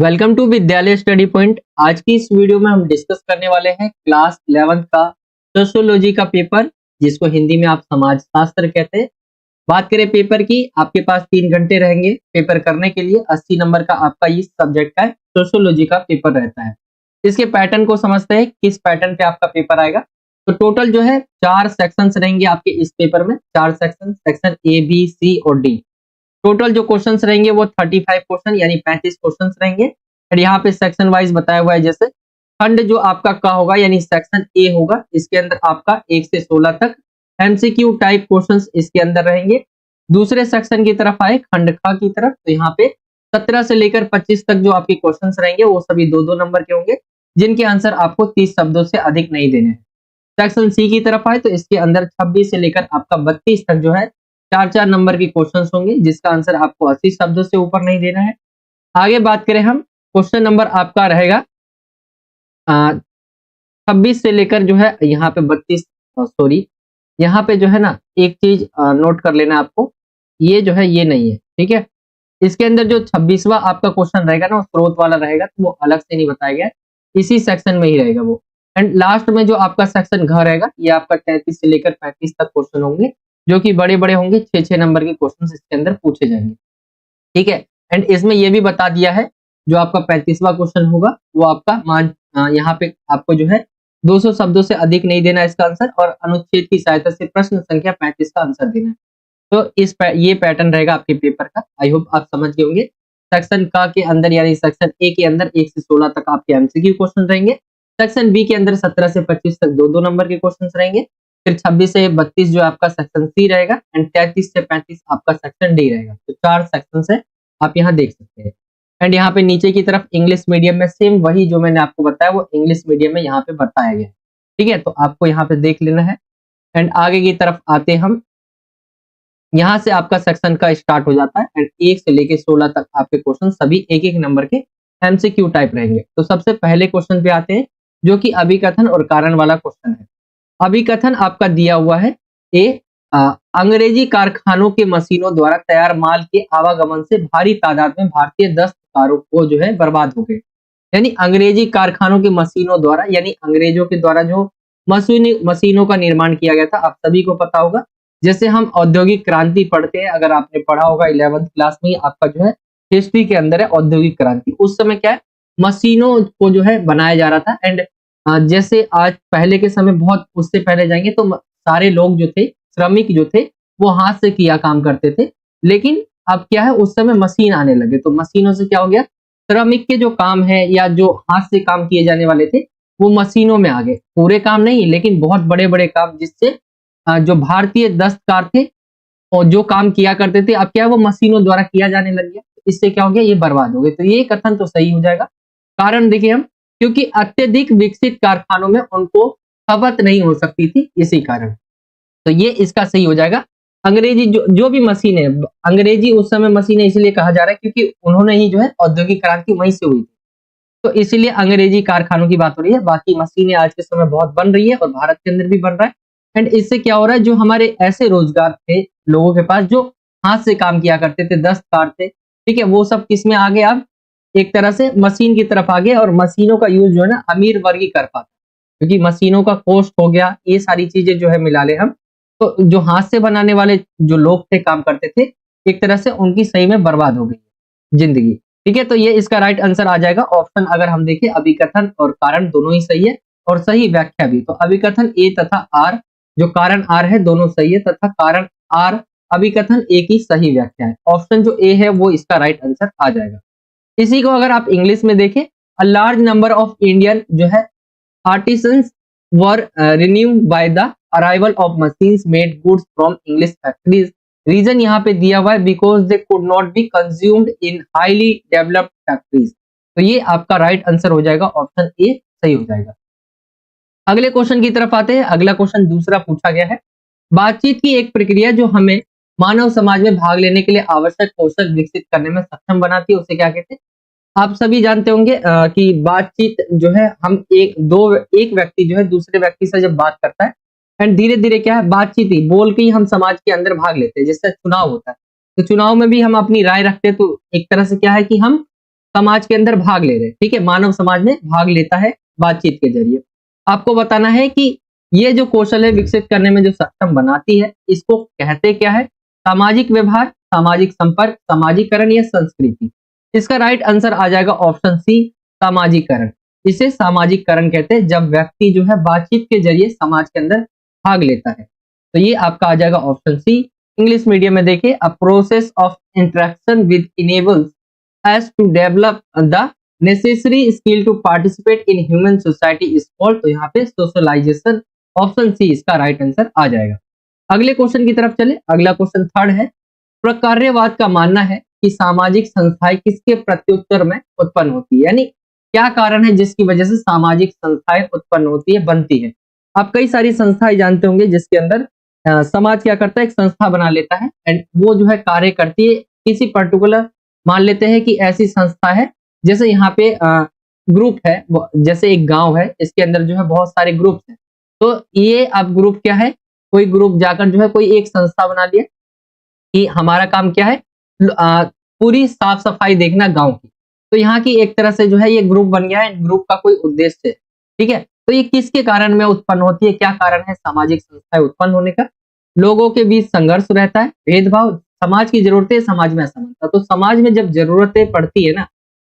Welcome to विद्यालय study point. आज की इस वीडियो में हम डिस्कस करने वाले हैं क्लास 11th का सोशियोलॉजी का पेपर, जिसको हिंदी में आप समाजशास्त्र कहते हैं। बात करें पेपर की, आपके पास 3 घंटे रहेंगे पेपर करने के लिए। 80 नंबर का आपका इस सब्जेक्ट का सोशियोलॉजी का पेपर रहता है। इसके पैटर्न को समझते हैं, किस पैटर्न पे आपका पेपर आएगा। तो टोटल जो है 4 सेक्शंस रहेंगे आपके इस पेपर में। 4 सेक्शन ए, बी, सी और डी। टोटल जो क्वेश्चंस रहेंगे वो 35 क्वेश्चन यानी 35 क्वेश्चंस रहेंगे। और यहाँ पे सेक्शन वाइज बताया हुआ है, जैसे खंड जो आपका का होगा यानी सेक्शन ए होगा, इसके अंदर आपका 1 से 16 तक एमसीक्यू टाइप क्वेश्चंस इसके अंदर रहेंगे। दूसरे सेक्शन की तरफ आए खंड ख की तरफ, तो यहाँ पे 17 से लेकर 25 तक जो आपके क्वेश्चंस रहेंगे वो सभी 2-2 नंबर के होंगे, जिनके आंसर आपको 30 शब्दों से अधिक नहीं देने हैं। सेक्शन सी की तरफ आए तो इसके अंदर 26 से लेकर आपका 32 तक जो है 4-4 नंबर के क्वेश्चंस होंगे, जिसका आंसर आपको 80 शब्दों से ऊपर नहीं देना है। आगे बात करें हम, क्वेश्चन नंबर आपका रहेगा 26 से लेकर जो है यहाँ पे 32, सॉरी यहाँ पे जो है ना एक चीज नोट कर लेना आपको, ये जो है ये नहीं है, ठीक है। इसके अंदर जो 26वां आपका क्वेश्चन रहेगा ना, वो स्रोत वाला रहेगा, तो वो अलग से नहीं बताया गया है, इसी सेक्शन में ही रहेगा वो। एंड लास्ट में जो आपका सेक्शन घ रहेगा, ये आपका 33 से लेकर 35 तक क्वेश्चन होंगे, जो कि बड़े बड़े होंगे। 6-6 नंबर के क्वेश्चन इसके अंदर पूछे जाएंगे, ठीक है। एंड इसमें ये भी बता दिया है, जो आपका 35वां क्वेश्चन होगा वो आपका यहाँ पे आपको जो है 200 शब्दों से अधिक नहीं देना है इसका आंसर, और अनुच्छेद की सहायता से प्रश्न संख्या 35 का आंसर देना है। तो ये पैटर्न रहेगा आपके पेपर का। आई होप आप समझ गए होंगे। सेक्शन का के अंदर यानी सेक्शन ए के अंदर 1 से 16 तक आपके एमसीक्यू क्वेश्चन रहेंगे। सेक्शन बी के अंदर 17 से 25 तक 2-2 नंबर के क्वेश्चन रहेंगे। फिर 26 से 32 जो आपका सेक्शन सी रहेगा, एंड 33 से 35 आपका सेक्शन डी रहेगा। तो 4 सेक्शन है, आप यहाँ देख सकते हैं। एंड यहाँ पे नीचे की तरफ इंग्लिश मीडियम में सेम वही जो मैंने आपको बताया, वो इंग्लिश मीडियम में यहाँ पे बताया गया है, ठीक है। तो आपको यहाँ पे देख लेना है। एंड आगे की तरफ आते हम, यहाँ से आपका सेक्शन का स्टार्ट हो जाता है, एंड 1 से लेके 16 तक आपके क्वेश्चन सभी 1-1 नंबर के एमसीक्यू टाइप रहेंगे। तो सबसे पहले क्वेश्चन पे आते हैं, जो कि अभिकथन और कारण वाला क्वेश्चन है। अभिकथन आपका दिया हुआ है, अंग्रेजी कारखानों के मशीनों द्वारा तैयार माल के आवागमन से भारी तादाद में भारतीय दस्तकारों को जो है बर्बाद हो गए। यानी अंग्रेजी कारखानों के मशीनों द्वारा, यानी अंग्रेजों के द्वारा जो मशीनों का निर्माण किया गया था, आप सभी को पता होगा। जैसे हम औद्योगिक क्रांति पढ़ते हैं, अगर आपने पढ़ा होगा 11th क्लास में, आपका जो है हिस्ट्री के अंदर है औद्योगिक क्रांति। उस समय क्या है, मशीनों को जो है बनाया जा रहा था। एंड जैसे आज पहले के समय, बहुत उससे पहले जाएंगे तो सारे लोग जो थे, श्रमिक जो थे, वो हाथ से किया काम करते थे। लेकिन अब क्या है, उस समय मशीन आने लगे, तो मशीनों से क्या हो गया, श्रमिक के जो काम है या जो हाथ से काम किए जाने वाले थे, वो मशीनों में आ गए। पूरे काम नहीं, लेकिन बहुत बड़े बड़े काम, जिससे जो भारतीय दस्तकार थे और जो काम किया करते थे, अब क्या है, वो मशीनों द्वारा किया जाने लग गया। इससे क्या हो गया, ये बर्बाद हो गए। तो ये कथन तो सही हो जाएगा। कारण देखिए हम, क्योंकि अत्यधिक विकसित कारखानों में उनको खपत नहीं हो सकती थी, इसी कारण। तो ये इसका सही हो जाएगा। अंग्रेजी जो भी मशीन है, अंग्रेजी उस समय मशीन है इसलिए कहा जा रहा है क्योंकि उन्होंने ही जो है औद्योगिक क्रांति वहीं से हुई थी, तो इसीलिए अंग्रेजी कारखानों की बात हो रही है। बाकी मशीनें आज के समय बहुत बन रही है और भारत के अंदर भी बन रहा है। एंड इससे क्या हो रहा है, जो हमारे ऐसे रोजगार थे लोगों के पास जो हाथ से काम किया करते थे, दस्तकार थे, ठीक है, वो सब किस में आ गए, अब एक तरह से मशीन की तरफ आ गए। और मशीनों का यूज जो है ना, अमीर वर्ग ही कर पाता, क्योंकि मशीनों का कॉस्ट हो गया, ये सारी चीजें जो है मिला ले हम, तो जो हाथ से बनाने वाले जो लोग थे, काम करते थे, एक तरह से उनकी सही में बर्बाद हो गई जिंदगी, ठीक है। तो ये इसका राइट आंसर आ जाएगा ऑप्शन। अगर हम देखें, अभिकथन और कारण दोनों ही सही है, और सही व्याख्या भी। तो अभिकथन ए तथा आर, जो कारण आर है, दोनों सही है, तथा कारण आर अभिकथन ए की सही व्याख्या है। ऑप्शन जो ए है वो इसका राइट आंसर आ जाएगा। इसी को अगर आप इंग्लिश में देखें, a large number of Indian जो है artisans were ruined by the arrival of machines made goods from English factories. Reason यहाँ पे दिया हुआ है, because they could not be consumed in highly developed factories. तो ये आपका राइट आंसर हो जाएगा, ऑप्शन ए सही हो जाएगा। अगले क्वेश्चन की तरफ आते हैं। अगला क्वेश्चन दूसरा पूछा गया है, बातचीत की एक प्रक्रिया जो हमें मानव समाज में भाग लेने के लिए आवश्यक कौशल विकसित करने में सक्षम बनाती है, उसे क्या कहते हैं। आप सभी जानते होंगे कि बातचीत जो है, हम एक व्यक्ति जो है दूसरे व्यक्ति से जब बात करता है, एंड धीरे धीरे क्या है, बातचीत ही बोल के ही हम समाज के अंदर भाग लेते हैं। जैसे चुनाव होता है, तो चुनाव में भी हम अपनी राय रखते हैं, तो एक तरह से क्या है कि हम समाज के अंदर भाग ले रहे हैं, ठीक है, मानव समाज में भाग लेता है बातचीत के जरिए। आपको बताना है कि ये जो कौशल है विकसित करने में जो सक्षम बनाती है, इसको कहते क्या है? सामाजिक व्यवहार, सामाजिक संपर्क, सामाजिकरण या संस्कृति। इसका राइट आंसर आ जाएगा ऑप्शन सी, सामाजिकरण। इसे सामाजिकरण कहते हैं जब व्यक्ति जो है बातचीत के जरिए समाज के अंदर भाग लेता है। तो ये आपका आ जाएगा ऑप्शन सी। इंग्लिश मीडियम में देखिए, a process of interaction with enables us to develop the necessary skill to participate in human society is called. तो यहाँ पे सोशलाइजेशन, ऑप्शन सी इसका राइट आंसर आ जाएगा। अगले क्वेश्चन की तरफ चले। अगला क्वेश्चन थर्ड है, प्रकार्यवाद का मानना है कि सामाजिक संस्थाएं किसके प्रत्युत्तर में उत्पन्न होती है, यानी क्या कारण है जिसकी वजह से सामाजिक संस्थाएं उत्पन्न होती है, बनती है। आप कई सारी संस्थाएं जानते होंगे जिसके अंदर समाज क्या करता है, एक संस्था बना लेता है एंड वो जो है कार्य करती है किसी पर्टिकुलर, मान लेते हैं कि ऐसी संस्था है, जैसे यहाँ पे ग्रुप है, जैसे एक गांव है, इसके अंदर जो है बहुत सारे ग्रुप हैं। तो ये अब ग्रुप क्या है, कोई ग्रुप जाकर जो है कोई एक संस्था बना लिया कि हमारा काम क्या है, पूरी साफ सफाई देखना गांव की। तो यहाँ की एक तरह से जो है ये ग्रुप बन गया है, ग्रुप का कोई उद्देश्य है, ठीक है। तो ये किसके कारण में उत्पन्न होती है, क्या कारण है सामाजिक संस्थाएं उत्पन्न होने का? लोगों के बीच संघर्ष रहता है, भेदभाव, समाज की जरूरतें, समाज में असमानता। तो समाज में जब जरूरतें पड़ती है ना,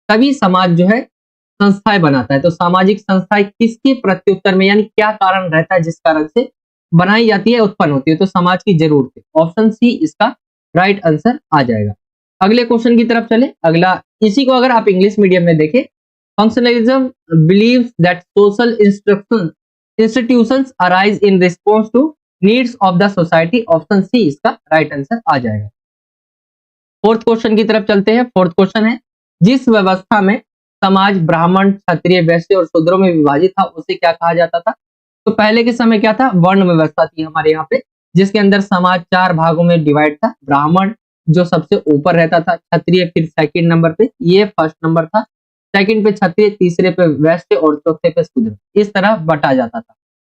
तभी समाज जो है संस्थाएं बनाता है। तो सामाजिक संस्थाएं किसके प्रत्युत्तर में, यानी क्या कारण रहता है जिस कारण से बनाई जाती है, उत्पन्न होती है? तो समाज की जरूरतें, ऑप्शन सी इसका राइट आंसर आ जाएगा। अगले क्वेश्चन की तरफ चले। अगला, इसी को अगर आप इंग्लिश मीडियम में देखें, functionalism believes that social institutions arise in response to needs of the society. Option C इसका राइट आंसर आ जाएगा। फोर्थ क्वेश्चन की तरफ चलते हैं। फोर्थ क्वेश्चन है, जिस व्यवस्था में समाज ब्राह्मण, क्षत्रिय, वैश्य और शूद्रों में विभाजित था उसे क्या कहा जाता था? तो पहले के समय क्या था, वर्ण व्यवस्था थी हमारे यहाँ पे, जिसके अंदर समाज 4 भागों में डिवाइड था। ब्राह्मण जो सबसे ऊपर रहता था, क्षत्रिय फिर सेकंड नंबर पे, ये फर्स्ट नंबर था, सेकंड पे क्षत्रिय, तीसरे पे वैश्य और चौथे पे शूद्र। इस तरह बटा जाता था।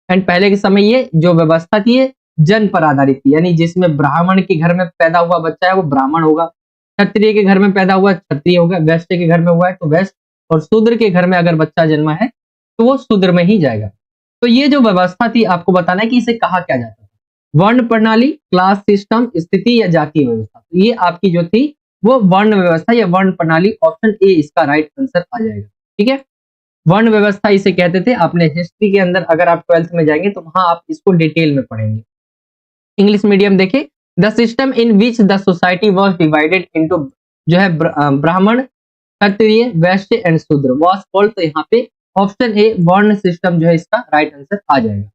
एंड पहले के समय ये जो व्यवस्था थी ये जन पर आधारित थी, यानी जिसमें ब्राह्मण के घर में पैदा हुआ बच्चा है वो ब्राह्मण होगा, क्षत्रिय के घर में पैदा हुआ क्षत्रिय होगा, वैश्य के घर में हुआ है तो वैश्य, और शूद्र के घर में अगर बच्चा जन्मा है तो वो शूद्र में ही जाएगा। तो ये जो व्यवस्था थी, आपको बताना है कि इसे कहा क्या जाता था, वर्ण प्रणाली, क्लास सिस्टम, स्थिति या जातीय व्यवस्था। तो ये आपकी जो थी वो वर्ण व्यवस्था या वर्ण प्रणाली, ऑप्शन ए इसका राइट आंसर आ जाएगा। ठीक है, वर्ण व्यवस्था इसे कहते थे। आपने हिस्ट्री के अंदर अगर आप 12th में जाएंगे तो वहां आप इसको डिटेल में पढ़ेंगे। इंग्लिश मीडियम देखिए, the system in which the society was divided into, जो है ब्राह्मण, क्षत्रिय, वैश्य एंड शूद्र वॉज कॉल्ड। तो यहाँ पे ऑप्शन ए वर्ण सिस्टम जो है इसका राइट आंसर आ जाएगा।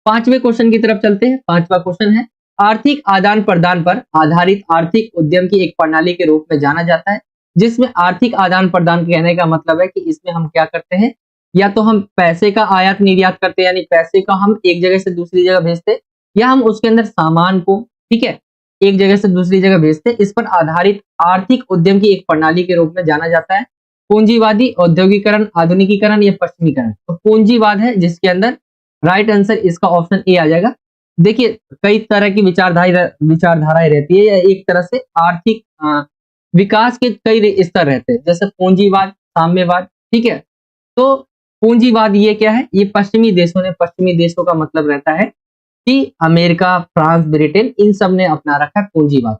पांचवें क्वेश्चन की तरफ चलते हैं। पांचवा क्वेश्चन है, आर्थिक आदान प्रदान पर आधारित आर्थिक उद्यम की एक प्रणाली के रूप में जाना जाता है, जिसमें आर्थिक आदान प्रदान कहने का मतलब है कि इसमें हम क्या करते हैं, या तो हम पैसे का आयात निर्यात करते हैं, यानी पैसे का हम एक जगह से दूसरी जगह भेजते हैं, या हम उसके अंदर सामान को, ठीक है, एक जगह से दूसरी जगह भेजते हैं। इस पर आधारित आर्थिक उद्यम की एक प्रणाली के रूप में जाना जाता है। पूंजीवादी, औद्योगिकरण, आधुनिकीकरण या पश्चिमीकरण। तो पूंजीवाद है जिसके अंदर राइट आंसर इसका ऑप्शन ए आ जाएगा। देखिए, कई तरह की विचारधाराएं रहती है, या एक तरह से आर्थिक विकास के कई स्तर रहते हैं, जैसे पूंजीवाद, साम्यवाद, ठीक है। तो पूंजीवाद ये क्या है, ये पश्चिमी देशों का मतलब रहता है कि अमेरिका, फ्रांस, ब्रिटेन, इन सब ने अपना रखा है पूंजीवाद।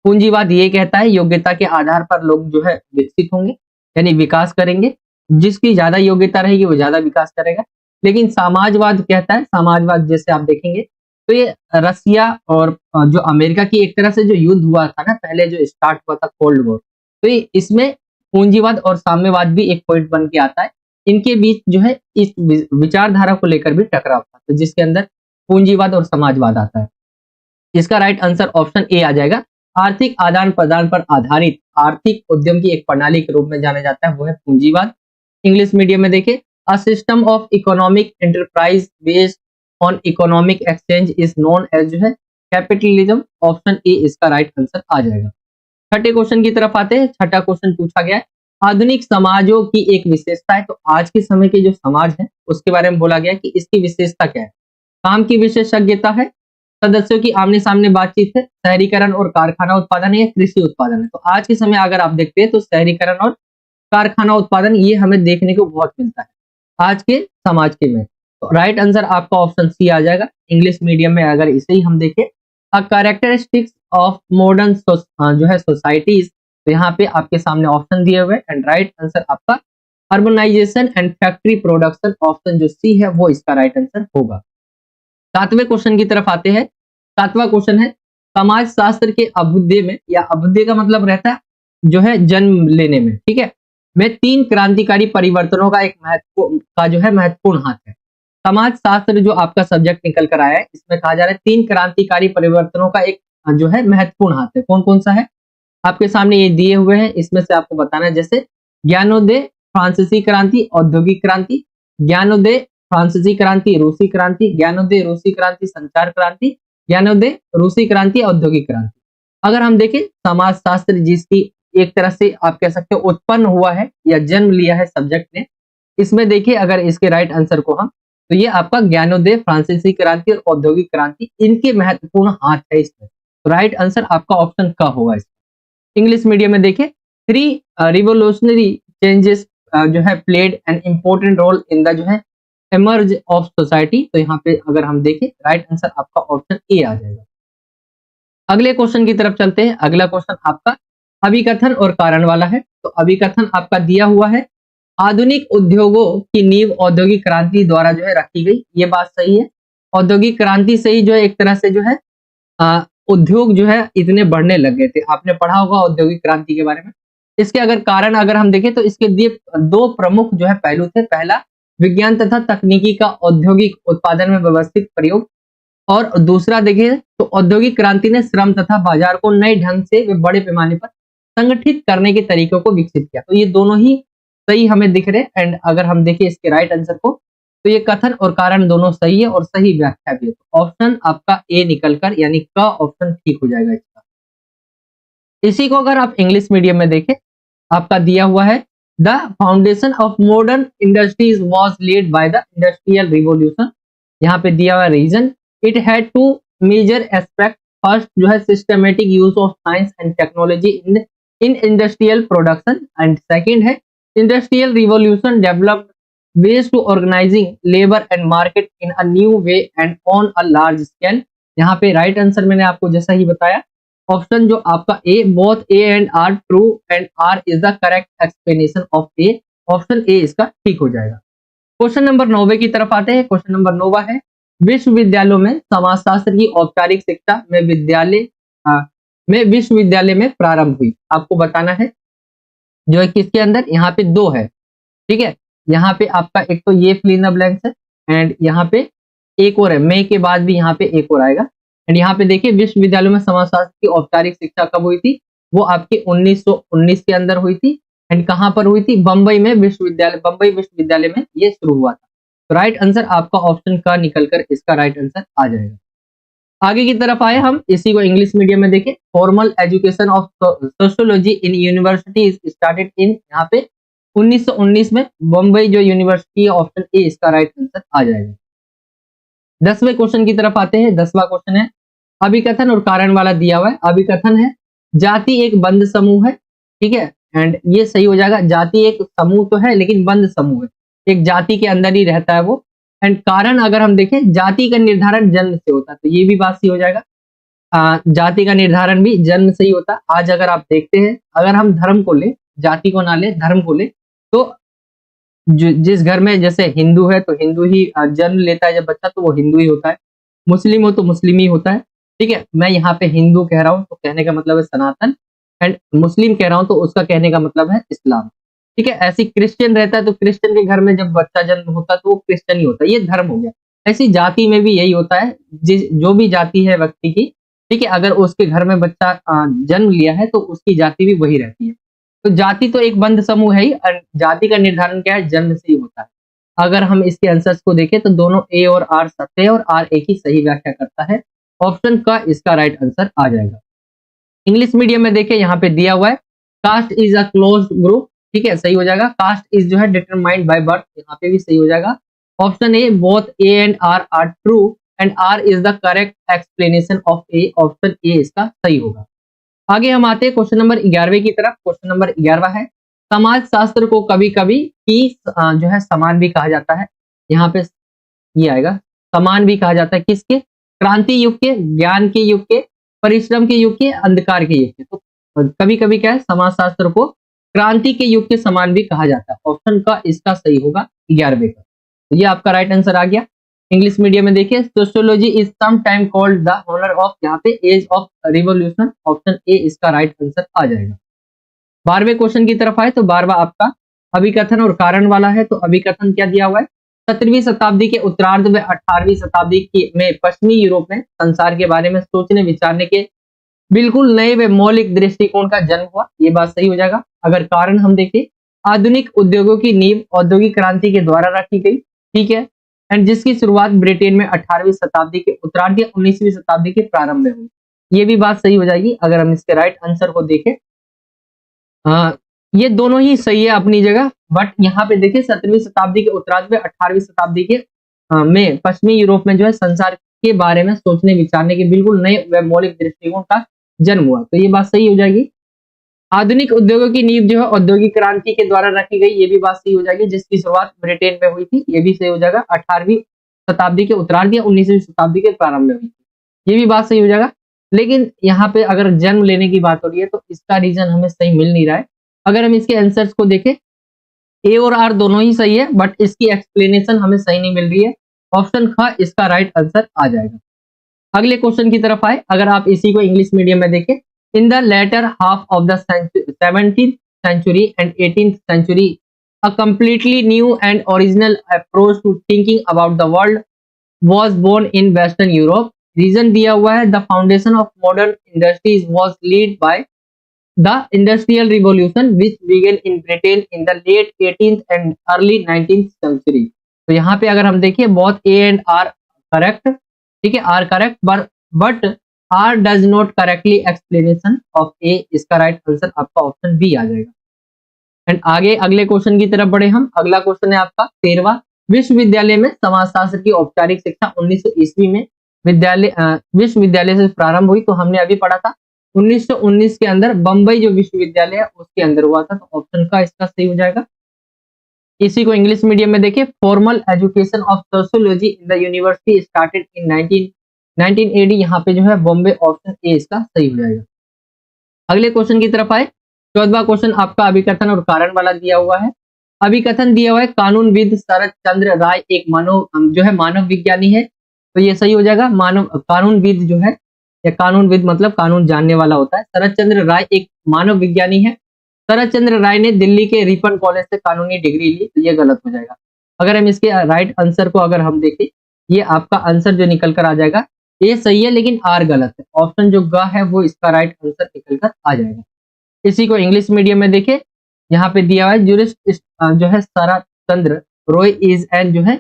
पूंजीवाद ये कहता है योग्यता के आधार पर लोग जो है विकसित होंगे, यानी विकास करेंगे, जिसकी ज्यादा योग्यता रहेगी वो ज्यादा विकास करेगा। लेकिन समाजवाद कहता है, समाजवाद जैसे आप देखेंगे तो ये रसिया और जो अमेरिका की एक तरह से जो युद्ध हुआ था ना पहले, जो स्टार्ट हुआ था कोल्ड वॉर, तो इसमें पूंजीवाद और साम्यवाद भी एक पॉइंट बन के आता है। इनके बीच जो है इस विचारधारा को लेकर भी टकराव था, तो जिसके अंदर पूंजीवाद और समाजवाद आता है। इसका राइट आंसर ऑप्शन ए आ जाएगा। आर्थिक आदान प्रदान पर आधारित आर्थिक उद्यम की एक प्रणाली के रूप में जाना जाता है, वो है पूंजीवाद। इंग्लिश मीडियम में देखिए, a system of economic enterprise based on economic exchange is known as, जो है कैपिटलिज्म। ऑप्शन ए इसका राइट आंसर आ जाएगा। छठे क्वेश्चन की तरफ आते हैं। छठा क्वेश्चन पूछा गया है, आधुनिक समाजों की एक विशेषता है। तो आज के समय के जो समाज है उसके बारे में बोला गया कि इसकी विशेषता क्या है। काम की विशेषज्ञता है, सदस्यों की आमने सामने बातचीत है, शहरीकरण और कारखाना उत्पादन है, या कृषि उत्पादन है। तो आज के समय अगर आप देखते हैं तो शहरीकरण और कारखाना उत्पादन, ये हमें देखने को बहुत मिलता है आज के समाज के में। तो राइट आंसर आपका ऑप्शन सी आ जाएगा। इंग्लिश मीडियम में अगर इसे ही हम देखें, अ कैरेक्टरिस्टिक्स ऑफ मॉडर्न जो है सोसाइटीज, तो यहाँ पे आपके सामने ऑप्शन दिए हुए एंड राइट आंसर आपका urbanisation and factory production, option जो सी है वो इसका राइट आंसर होगा। सातवें क्वेश्चन की तरफ आते हैं। सातवां क्वेश्चन है समाज शास्त्र के अभ्युदय में, या अभ्युदय का मतलब रहता है जो है जन्म लेने में, ठीक है, में 3 क्रांतिकारी परिवर्तनों का एक महत्वपूर्ण हाथ है। समाज शास्त्र जो आपका सब्जेक्ट निकल कर आया है, इसमें कहा जा रहा है 3 क्रांतिकारी परिवर्तनों का एक जो है महत्वपूर्ण हाथ है। कौन कौन सा है आपके सामने ये दिए हुए हैं, इसमें से आपको बताना है। जैसे ज्ञानोदय, फ्रांसीसी क्रांति, औद्योगिक क्रांति, ज्ञानोदय, फ्रांसीसी क्रांति, रूसी क्रांति, ज्ञानोदय, रूसी क्रांति, संचार क्रांति, ज्ञानोदय, रूसी क्रांति, औद्योगिक क्रांति। अगर हम देखें समाजशास्त्र जिसकी एक तरह से आप कह सकते हो उत्पन्न हुआ है या जन्म लिया है सब्जेक्ट ने, इसमें देखिए अगर इसके राइट आंसर को हम, तो ये आपका ज्ञानोदय, फ्रांसीसी क्रांति और औद्योगिक क्रांति, इनके महत्वपूर्ण हाथ है इसमें। तो राइट आंसर आपका ऑप्शन का होगा इसमें। इंग्लिश मीडियम में देखिए 3 रिवोल्यूशनरी चेंजेस जो है played an important role in the जो है एमर्ज ऑफ सोसाइटी। तो यहाँ पे अगर हम देखें राइट आंसर आपका ऑप्शन ए आ जाएगा। अगले क्वेश्चन की तरफ चलते हैं। अगला क्वेश्चन आपका अभिकथन और कारण वाला है। तो अभिकथन आपका दिया हुआ है, आधुनिक उद्योगों की नींव औद्योगिक क्रांति द्वारा जो है रखी गई। ये बात सही है, औद्योगिक क्रांति से ही जो है एक तरह से जो है उद्योग जो है इतने बढ़ने लग गए थे। आपने पढ़ा होगा औद्योगिक क्रांति के बारे में। इसके अगर कारण अगर हम देखें तो इसके 2 प्रमुख जो है पहलू थे। पहला, विज्ञान तथा तकनीकी का औद्योगिक उत्पादन में व्यवस्थित प्रयोग, और दूसरा देखिए तो औद्योगिक क्रांति ने श्रम तथा बाजार को नए ढंग से वे बड़े पैमाने पर संगठित करने के तरीकों को विकसित किया। तो ये दोनों ही सही हमें दिख रहे हैं। एंड अगर हम देखें इसके राइट आंसर को, तो ये कथन और कारण दोनों सही है और सही व्याख्या भी है। तो ऑप्शन आपका ए निकलकर यानी का ऑप्शन ठीक हो जाएगा इसका। इसी को अगर आप इंग्लिश मीडियम में देखें, आपका दिया हुआ है the foundation of modern industries was laid by the industrial revolution. यहाँ पे दिया हुआ reason, it had 2 major aspect. First जो है systematic use of science and technology in industrial production, and second है industrial revolution developed ways to organizing labor and market in a new way and on a large scale। यहाँ पे right answer मैंने आपको जैसा ही बताया, option जो आपका A, both A and R true and R is the correct explanation of A. Option A इसका ठीक हो जाएगा। क्वेश्चन नंबर 9 की तरफ आते हैं। क्वेश्चन नंबर 9 है, विश्वविद्यालयों में समाजशास्त्र की औपचारिक शिक्षा में विश्वविद्यालय में प्रारंभ हुई। आपको बताना है जो है किसके अंदर, यहाँ पे 2 है, ठीक है। यहाँ पे आपका एक तो ये फिल इन द ब्लैंक्स है एंड यहाँ पे एक और है, मई के बाद भी यहाँ पे एक और आएगा। एंड यहाँ पे देखिए विश्वविद्यालयों में समाजशास्त्र की औपचारिक शिक्षा कब हुई थी, वो आपके 1919 के अंदर हुई थी। एंड कहाँ पर हुई थी, बंबई विश्वविद्यालय में ये शुरू हुआ था। तो राइट आंसर आपका ऑप्शन का निकलकर इसका राइट आंसर आ जाएगा। आगे की तरफ आए हम, इसी को इंग्लिश मीडियम में देखें, formal education of sociology in universities started in, यहाँ पे 1919 में बम्बई जो यूनिवर्सिटी, ऑप्शन ए इसका राइट आंसर आ जाएगा। 10वें क्वेश्चन की तरफ आते हैं। 10वां क्वेश्चन है, अभिकथन और कारण वाला दिया हुआ है। अभिकथन है, जाति एक बंद समूह है, ठीक है, एंड ये सही हो जाएगा। जाति एक समूह तो है लेकिन बंद समूह है, एक जाति के अंदर ही रहता है वो। एंड कारण अगर हम देखें, जाति का निर्धारण जन्म से होता है, तो ये भी बात सही हो जाएगा। जाति का निर्धारण भी जन्म से ही होता है। आज अगर आप देखते हैं, अगर हम धर्म को ले, जाति को ना ले, धर्म को ले, तो जिस घर में जैसे हिंदू है तो हिंदू ही जन्म लेता है जब बच्चा, तो वो हिंदू ही होता है। मुस्लिम हो तो मुस्लिम ही होता है, ठीक है। मैं यहाँ पे हिंदू कह रहा हूँ तो कहने का मतलब है सनातन, एंड मुस्लिम कह रहा हूँ तो उसका कहने का मतलब है इस्लाम, ठीक है। ऐसी क्रिश्चियन रहता है तो क्रिश्चियन के घर में जब बच्चा जन्म होता है तो वो क्रिश्चियन ही होता है, ये धर्म हो गया। ऐसी जाति में भी यही होता है, जो भी जाति है व्यक्ति की, ठीक है, अगर उसके घर में बच्चा जन्म लिया है तो उसकी जाति भी वही रहती है। तो जाति तो एक बंद समूह है ही, जाति का निर्धारण क्या है, जन्म से ही होता है। अगर हम इसके आंसर्स को देखें तो दोनों ए और आर सत्य है और आर एक ही सही व्याख्या करता है। ऑप्शन का इसका राइट आंसर आ जाएगा। इंग्लिश मीडियम में देखें, यहाँ पे दिया हुआ है caste is a closed group, ठीक है, सही हो जाएगा। कास्ट इज जो है डिटरमाइंड बाय बर्थ, यहाँ पे भी सही हो जाएगा। Option A, both A and R true and R is the correct explanation of A. Option A इसका सही होगा। आगे हम आते हैं क्वेश्चन नंबर 11वें की तरफ। क्वेश्चन नंबर 11वां है, समाज शास्त्र को कभी कभी जो है समान भी कहा जाता है। यहाँ पे ये आएगा, समान भी कहा जाता है किसके? क्रांति युग के, ज्ञान के युग के, परिश्रम के युग के, अंधकार के युग के। तो कभी कभी क्या है, समाजशास्त्र को क्रांति के युग के समान भी कहा जाता है। ऑप्शन का इसका सही होगा 11वें का। तो ये आपका राइट आंसर आ गया। इंग्लिश मीडियम में देखिए, sociology is some time called the honour of, यहाँ पे age of revolution, option A इसका राइट आंसर आ जाएगा। 12वें क्वेश्चन की तरफ आए तो 12वां आपका अभिकथन और कारण वाला है। तो अभिकथन क्या दिया हुआ है? 17वीं शताब्दी के उत्तरार्ध में 18वीं शताब्दी में पश्चिमी यूरोप में संसार के बारे में सोचने विचारने के बिल्कुल नए व मौलिक दृष्टिकोण का जन्म हुआ। ये बात सही हो जाएगा। अगर कारण हम देखें, आधुनिक उद्योगों की नींव औद्योगिक क्रांति के द्वारा रखी गई, ठीक है, एंड जिसकी शुरुआत ब्रिटेन में 18वीं शताब्दी के उत्तरार्ध या 19वीं शताब्दी के प्रारंभ में हुई। ये भी बात सही हो जाएगी अगर हम इसके राइट आंसर को देखें। ये दोनों ही सही है अपनी जगह, बट यहाँ पे देखिए 17वीं शताब्दी के उत्तरार्ध में 18वीं शताब्दी के में पश्चिमी यूरोप में जो है संसार के बारे में सोचने विचारने के बिल्कुल नए व मौलिक दृष्टिकोण का जन्म हुआ। तो ये बात सही हो जाएगी। आधुनिक उद्योगों की नींव जो है औद्योगिक क्रांति के द्वारा रखी गई, ये भी बात सही हो जाएगी, जिसकी शुरुआत ब्रिटेन में हुई थी। ये भी सही हो जाएगा। 18वीं शताब्दी के उत्तरार्ध या 19वीं शताब्दी के प्रारंभ में हुई थी। ये भी बात सही हो जाएगा। लेकिन यहाँ पे अगर जन्म लेने की बात हो रही है तो इसका रीजन हमें सही मिल नहीं रहा है। अगर हम इसके आंसर्स को देखें, ए और आर दोनों ही सही है, बट इसकी एक्सप्लेनेशन हमें सही नहीं मिल रही है। ऑप्शन ख इसका राइट आंसर आ जाएगा। अगले क्वेश्चन की तरफ आए, अगर आप इसी को इंग्लिश मीडियम में देखें, in the latter half of the 17th century and 18th century a completely new and original approach to thinking about the world was born in Western Europe. Reason दिया हुआ है, the foundation of modern industries was led by the Industrial Revolution which began in Britain in the late 18th and early 19th century. तो यहाँ पे अगर हम देखिए both A and R correct, ठीक है, R correct, but R does not correctly explanation of A, इसका right answer आपका ऑप्शन बी आ जाएगा। एंड आगे अगले क्वेश्चन की तरफ बढ़े हम। अगला क्वेश्चन है आपका 13वां, विश्वविद्यालय में समाजशास्त्र की औपचारिक शिक्षा 1900 ईस्वी में विश्वविद्यालय से प्रारंभ हुई। तो हमने अभी पढ़ा था 1919 के अंदर बंबई जो विश्वविद्यालय है उसके अंदर हुआ था। तो ऑप्शन का इसका सही हो जाएगा। इसी को इंग्लिश मीडियम में देखिए, formal education of sociology in the university started in 1980। यहाँ पे जो है बॉम्बे, ऑप्शन ए इसका सही हो जाएगा। अगले क्वेश्चन की तरफ आए, 14वां क्वेश्चन आपका अभिकथन और कारण वाला दिया हुआ है। अभिकथन दिया हुआ है, कानूनविद शरद चंद्र राय एक मानव विज्ञानी है। तो ये सही हो जाएगा। कानूनविद जो है, या कानूनविद मतलब कानून जानने वाला होता है। शरद चंद्र राय एक मानव विज्ञानी है। शरद चंद्र राय ने दिल्ली के रिपन कॉलेज से कानूनी डिग्री ली। तो ये गलत हो जाएगा। अगर हम इसके राइट आंसर को अगर हम देखें, ये आपका आंसर जो निकल कर आ जाएगा, ये सही है लेकिन आर गलत है। ऑप्शन जो ग है वो इसका राइट आंसर निकल कर आ जाएगा। इसी को इंग्लिश मीडियम में देखें, यहाँ पे दिया हुआ है, जूरिस्ट जो है शरद चंद्र रॉय इज एन जो है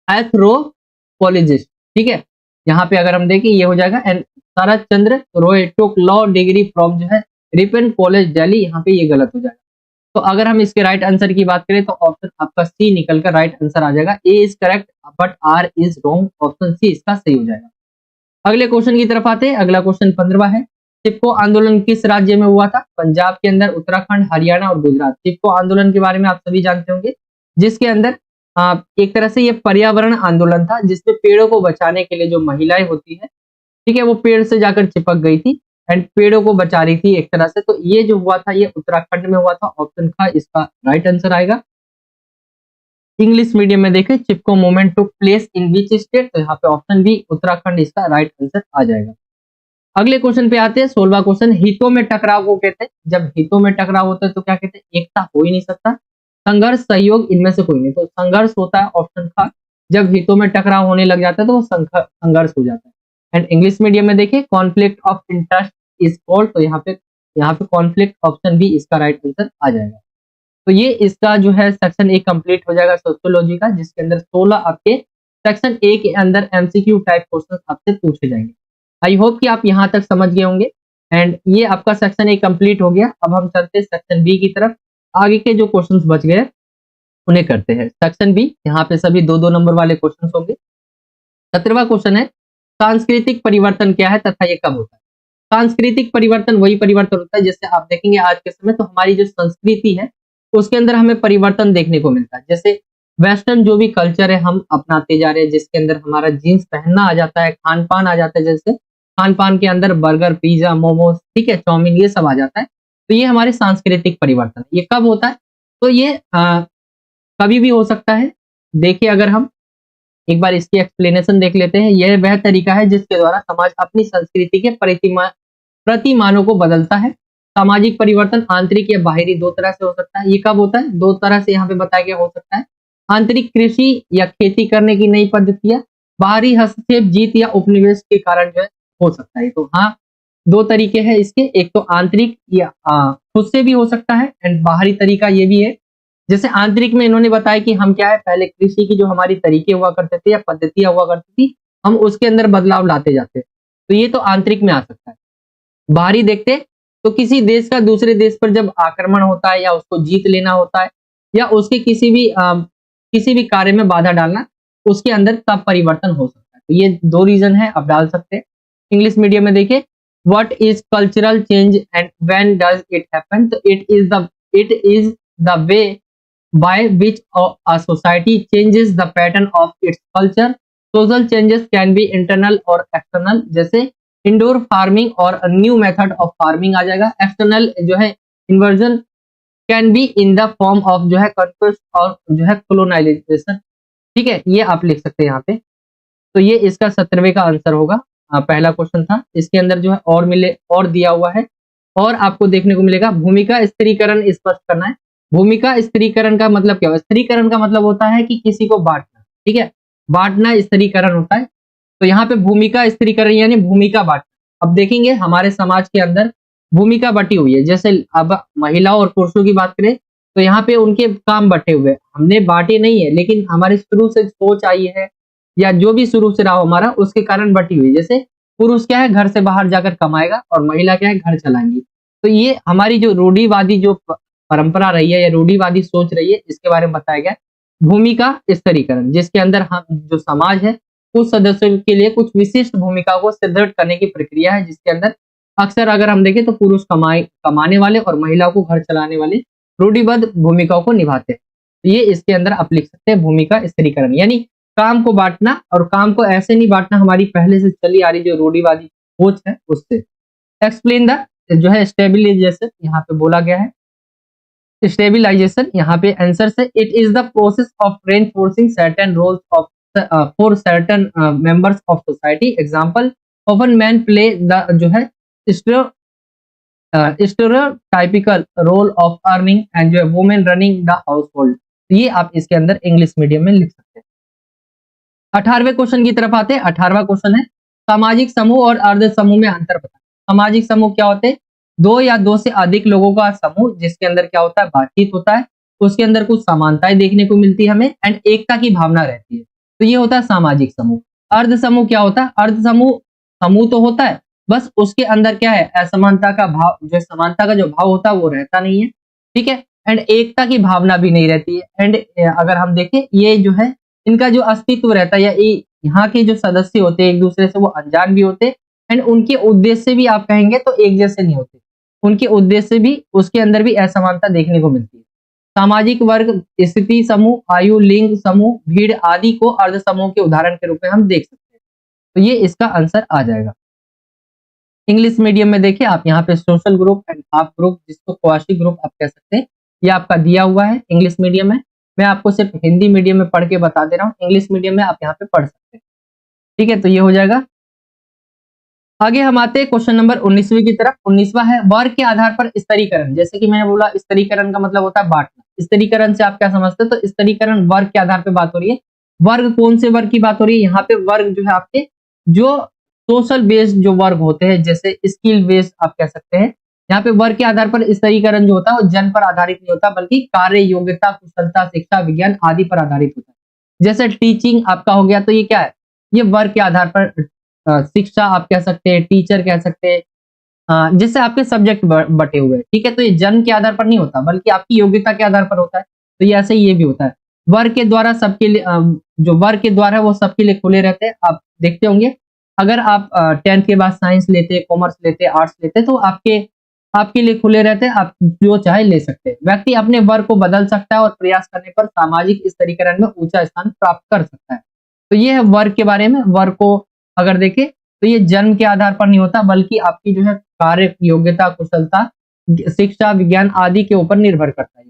एथ्रोपोलॉजिस्ट, ठीक है। यहाँ पे अगर हम देखें ये हो जाएगा, and Sharad Chandra Roy took law degree from जो है रिपन कॉलेज दिल्ली। यहाँ पे ये गलत हो जाएगा। तो अगर हम इसके राइट आंसर की बात करें तो ऑप्शन आपका सी निकल कर राइट आंसर आ जाएगा। A is correct but R is wrong, option C इसका सही हो जाएगा। अगले क्वेश्चन की तरफ आते हैं। अगला क्वेश्चन 15वां है, चिपको आंदोलन किस राज्य में हुआ था? पंजाब के अंदर, उत्तराखंड, हरियाणा और गुजरात। चिपको आंदोलन के बारे में आप सभी जानते होंगे, जिसके अंदर एक तरह से ये पर्यावरण आंदोलन था, जिसमें पेड़ों को बचाने के लिए जो महिलाएं होती है, ठीक है, वो पेड़ से जाकर चिपक गई थी एंड पेड़ों को बचा रही थी एक तरह से। तो ये जो हुआ था ये उत्तराखंड में हुआ था। ऑप्शन का इसका राइट आंसर आएगा। इंग्लिश मीडियम में देखें, Chipko movement took place in which state. तो यहाँ पे ऑप्शन बी उत्तराखंड इसका राइट आंसर आ जाएगा। अगले क्वेश्चन पे आते हैं, 16वां क्वेश्चन, हितों में टकराव को कहते हैं। जब हितों में टकराव होता है तो क्या कहते हैं? एकता हो ही नहीं सकता, संघर्ष, सहयोग, इनमें से कोई नहीं। तो संघर्ष होता है ऑप्शन का। जब हितों में टकराव होने लग जाता है तो वो संघर्ष हो जाता है। एंड इंग्लिश मीडियम में देखिए, conflict of interest is called. तो यहाँ पे कॉन्फ्लिक्ट, ऑप्शन बी इसका राइट आंसर आ जाएगा। तो ये इसका जो है सेक्शन ए कंप्लीट हो जाएगा सोशियोलॉजी का, जिसके अंदर 16 आपके सेक्शन ए के अंदर एमसीक्यू टाइप क्वेश्चन आपसे पूछे जाएंगे। आई होप कि आप यहाँ तक समझ गए होंगे। एंड ये आपका सेक्शन ए कंप्लीट हो गया। अब हम चलते हैं सेक्शन बी की तरफ। आगे के जो क्वेश्चंस बच गए उन्हें करते हैं। सेक्शन बी, यहाँ पे सभी 2-2 नंबर वाले क्वेश्चंस होंगे। 17वां क्वेश्चन है, सांस्कृतिक परिवर्तन क्या है तथा ये कब होता है? सांस्कृतिक परिवर्तन वही परिवर्तन होता है, जैसे आप देखेंगे आज के समय तो हमारी जो संस्कृति है उसके अंदर हमें परिवर्तन देखने को मिलता है। जैसे वेस्टर्न जो भी कल्चर है हम अपनाते जा रहे हैं, जिसके अंदर हमारा जीन्स पहनना आ जाता है, खान पान आ जाता है, जैसे खान पान के अंदर बर्गर, पिज्जा, मोमोज, ठीक है, चाउमीन, ये सब आ जाता है। तो ये हमारे सांस्कृतिक परिवर्तन है। ये कब होता है? तो ये कभी भी हो सकता है। देखिए, अगर हम एक बार इसकी एक्सप्लेनेशन देख लेते हैं। यह वह तरीका है जिसके द्वारा समाज अपनी संस्कृति के प्रतिमानों को बदलता है। सामाजिक परिवर्तन आंतरिक या बाहरी दो तरह से हो सकता है। ये कब होता है? दो तरह से यहाँ पे बताया गया हो सकता है। आंतरिक कृषि या खेती करने की नई पद्धतियां, बाहरी हस्तक्षेप, जीत या उपनिवेश के कारण जो है हो सकता है। तो हाँ, दो तरीके हैं इसके। एक तो आंतरिक या खुद से भी हो सकता है, एंड बाहरी तरीका ये भी है। जैसे आंतरिक में इन्होंने बताया कि हम क्या है, पहले कृषि की जो हमारी तरीके हुआ करते थे या पद्धतियां हुआ करती थी, हम उसके अंदर बदलाव लाते जाते, तो ये तो आंतरिक में आ सकता है। बाहरी देखते तो किसी देश का दूसरे देश पर जब आक्रमण होता है या उसको जीत लेना होता है या उसके किसी भी कार्य में बाधा डालना, उसके अंदर तब परिवर्तन हो सकता है। तो ये दो रीजन है, आप डाल सकते हैं। इंग्लिश मीडियम में देखिए, what is cultural change and when does it happen? तो it is the way by which a society changes the pattern of its culture. Social changes can be internal or external, जैसे indoor farming और new method of farming आ जाएगा। External जो है inversion can be in the form of जो है conquest और जो है कोलोनाइजेशन, ठीक है, ये आप लिख सकते हैं यहाँ पे। तो ये इसका 17वें का आंसर होगा। पहला क्वेश्चन था, इसके अंदर जो है और दिया हुआ है, और आपको देखने को मिलेगा भूमिका स्त्रीकरण स्पष्ट करना है। भूमिका स्त्रीकरण का मतलब क्या है? स्त्रीकरण का मतलब होता है कि किसी को बांटना, ठीक है, बांटना स्त्रीकरण होता है। तो यहाँ पे भूमिका स्त्रीकरण यानी भूमिका बांटना। अब देखेंगे हमारे समाज के अंदर भूमिका बटी हुई है। जैसे अब महिलाओं और पुरुषों की बात करें तो यहाँ पे उनके काम बटे हुए, हमने बांटे नहीं है, लेकिन हमारे शुरू से सोच आई है या जो भी शुरू से रहा हो हमारा, उसके कारण बटी हुई। जैसे पुरुष क्या है, घर से बाहर जाकर कमाएगा, और महिला क्या है, घर चलाएंगी। तो ये हमारी जो रूढ़िवादी जो परंपरा रही है या रूढ़िवादी सोच रही है, इसके बारे में बताया गया भूमिका स्तरीकरण, जिसके अंदर हम जो समाज है कुछ सदस्यों के लिए कुछ विशिष्ट भूमिका को सुदृढ़ करने की प्रक्रिया है, जिसके अंदर अक्सर अगर हम देखें तो पुरुष कमाने वाले और महिलाओं को घर चलाने वाले रूढ़िबद्ध भूमिकाओं को निभाते हैं। तो ये इसके अंदर आप लिख सकते हैं भूमिका स्तरीकरण, यानी काम को बांटना, और काम को ऐसे नहीं बांटना हमारी पहले से चली आ रही जो रूढ़िवादी सोच है उससे। एक्सप्लेन द जो है स्टेबिलाईजेशन, यहाँ पे बोला गया है स्टेबिलाईजेशन, यहाँ पे आंसर से it is the process of reinforcing certain roles of for certain members of society. Example, often man play the जो है stereotypical role of earning and जो है women running the household. ये आप इसके अंदर इंग्लिश मीडियम में लिख सकते हैं। 18वें क्वेश्चन की तरफ आते हैं। 18वां क्वेश्चन है सामाजिक समूह और अर्ध समूह में अंतर बताएं। सामाजिक समूह क्या होते हैं? दो या दो से अधिक लोगों का समूह, जिसके अंदर क्या होता है, बातचीत होता है, उसके अंदर कुछ समानताएं देखने को मिलती है हमें, एंड एकता की भावना रहती है। तो ये होता है सामाजिक समूह। अर्ध समूह क्या होता है? अर्ध समूह तो होता है, बस उसके अंदर क्या है, असमानता का भाव, जो समानता का जो भाव होता है वो रहता नहीं है, ठीक है, एंड एकता की भावना भी नहीं रहती है। एंड अगर हम देखें ये जो है इनका जो अस्तित्व रहता है, या यहाँ के जो सदस्य होते हैं एक दूसरे से वो अनजान भी होते हैं, एंड उनके उद्देश्य भी आप कहेंगे तो एक जैसे नहीं होते, उनके उद्देश्य भी, उसके अंदर भी असमानता देखने को मिलती है। सामाजिक वर्ग, स्थिति समूह, आयु, लिंग समूह, भीड़ आदि को अर्ध समूह के उदाहरण के रूप में हम देख सकते हैं। तो ये इसका आंसर आ जाएगा। इंग्लिश मीडियम में देखिए आप यहाँ पे social group and half group, जिसको क्वासी ग्रुप आप कह सकते हैं, ये आपका दिया हुआ है इंग्लिश मीडियम में। मैं आपको सिर्फ हिंदी मीडियम में पढ़ के बता दे रहा हूँ, इंग्लिश मीडियम में आप यहाँ पे पढ़ सकते हैं, ठीक है। तो ये हो जाएगा। आगे हम आते हैं क्वेश्चन नंबर 19वीं की तरफ। 19वां है वर्ग के आधार पर स्तरीकरण। जैसे कि मैंने बोला स्तरीकरण का मतलब होता है बांटना। स्तरीकरण से आप क्या समझते हैं? तो स्तरीकरण वर्ग के आधार पर बात हो रही है। वर्ग कौन से वर्ग की बात हो रही है? यहाँ पे वर्ग जो है आपके जो सोशल बेस्ड जो वर्ग होते हैं, जैसे स्किल बेस्ड आप कह सकते हैं। यहाँ पे वर्ग के आधार पर स्तरीकरण जो होता है वो जन्म पर आधारित नहीं होता, बल्कि कार्य, योग्यता, कुशलता, शिक्षा, विज्ञान आदि पर आधारित होता है। जैसे टीचिंग आपका हो गया, तो ये क्या है, ये वर्ग के आधार पर शिक्षा आप कह सकते हैं, टीचर कह सकते हैं, जिससे आपके सब्जेक्ट बटे हुए हैं, ठीक है। तो ये जन्म के आधार पर नहीं होता, बल्कि आपकी योग्यता के आधार पर होता है। तो ये ऐसे ही ये भी होता है। वर्ग के द्वारा सबके लिए जो वर्ग के द्वार है वो सबके लिए खुले रहते हैं। आप देखते होंगे अगर आप 10th के बाद साइंस लेते, कॉमर्स लेते, आर्ट्स लेते तो आपके लिए खुले रहते हैं, आप जो चाहे ले सकते हैं। व्यक्ति अपने वर्ग को बदल सकता है और प्रयास करने पर सामाजिक स्तरीकरण में ऊंचा स्थान प्राप्त कर सकता है। तो ये है वर्ग के बारे में। वर्ग को अगर देखें तो ये जन्म के आधार पर नहीं होता, बल्कि आपकी जो है कार्य योग्यता, कुशलता, शिक्षा, विज्ञान आदि के ऊपर निर्भर करता है।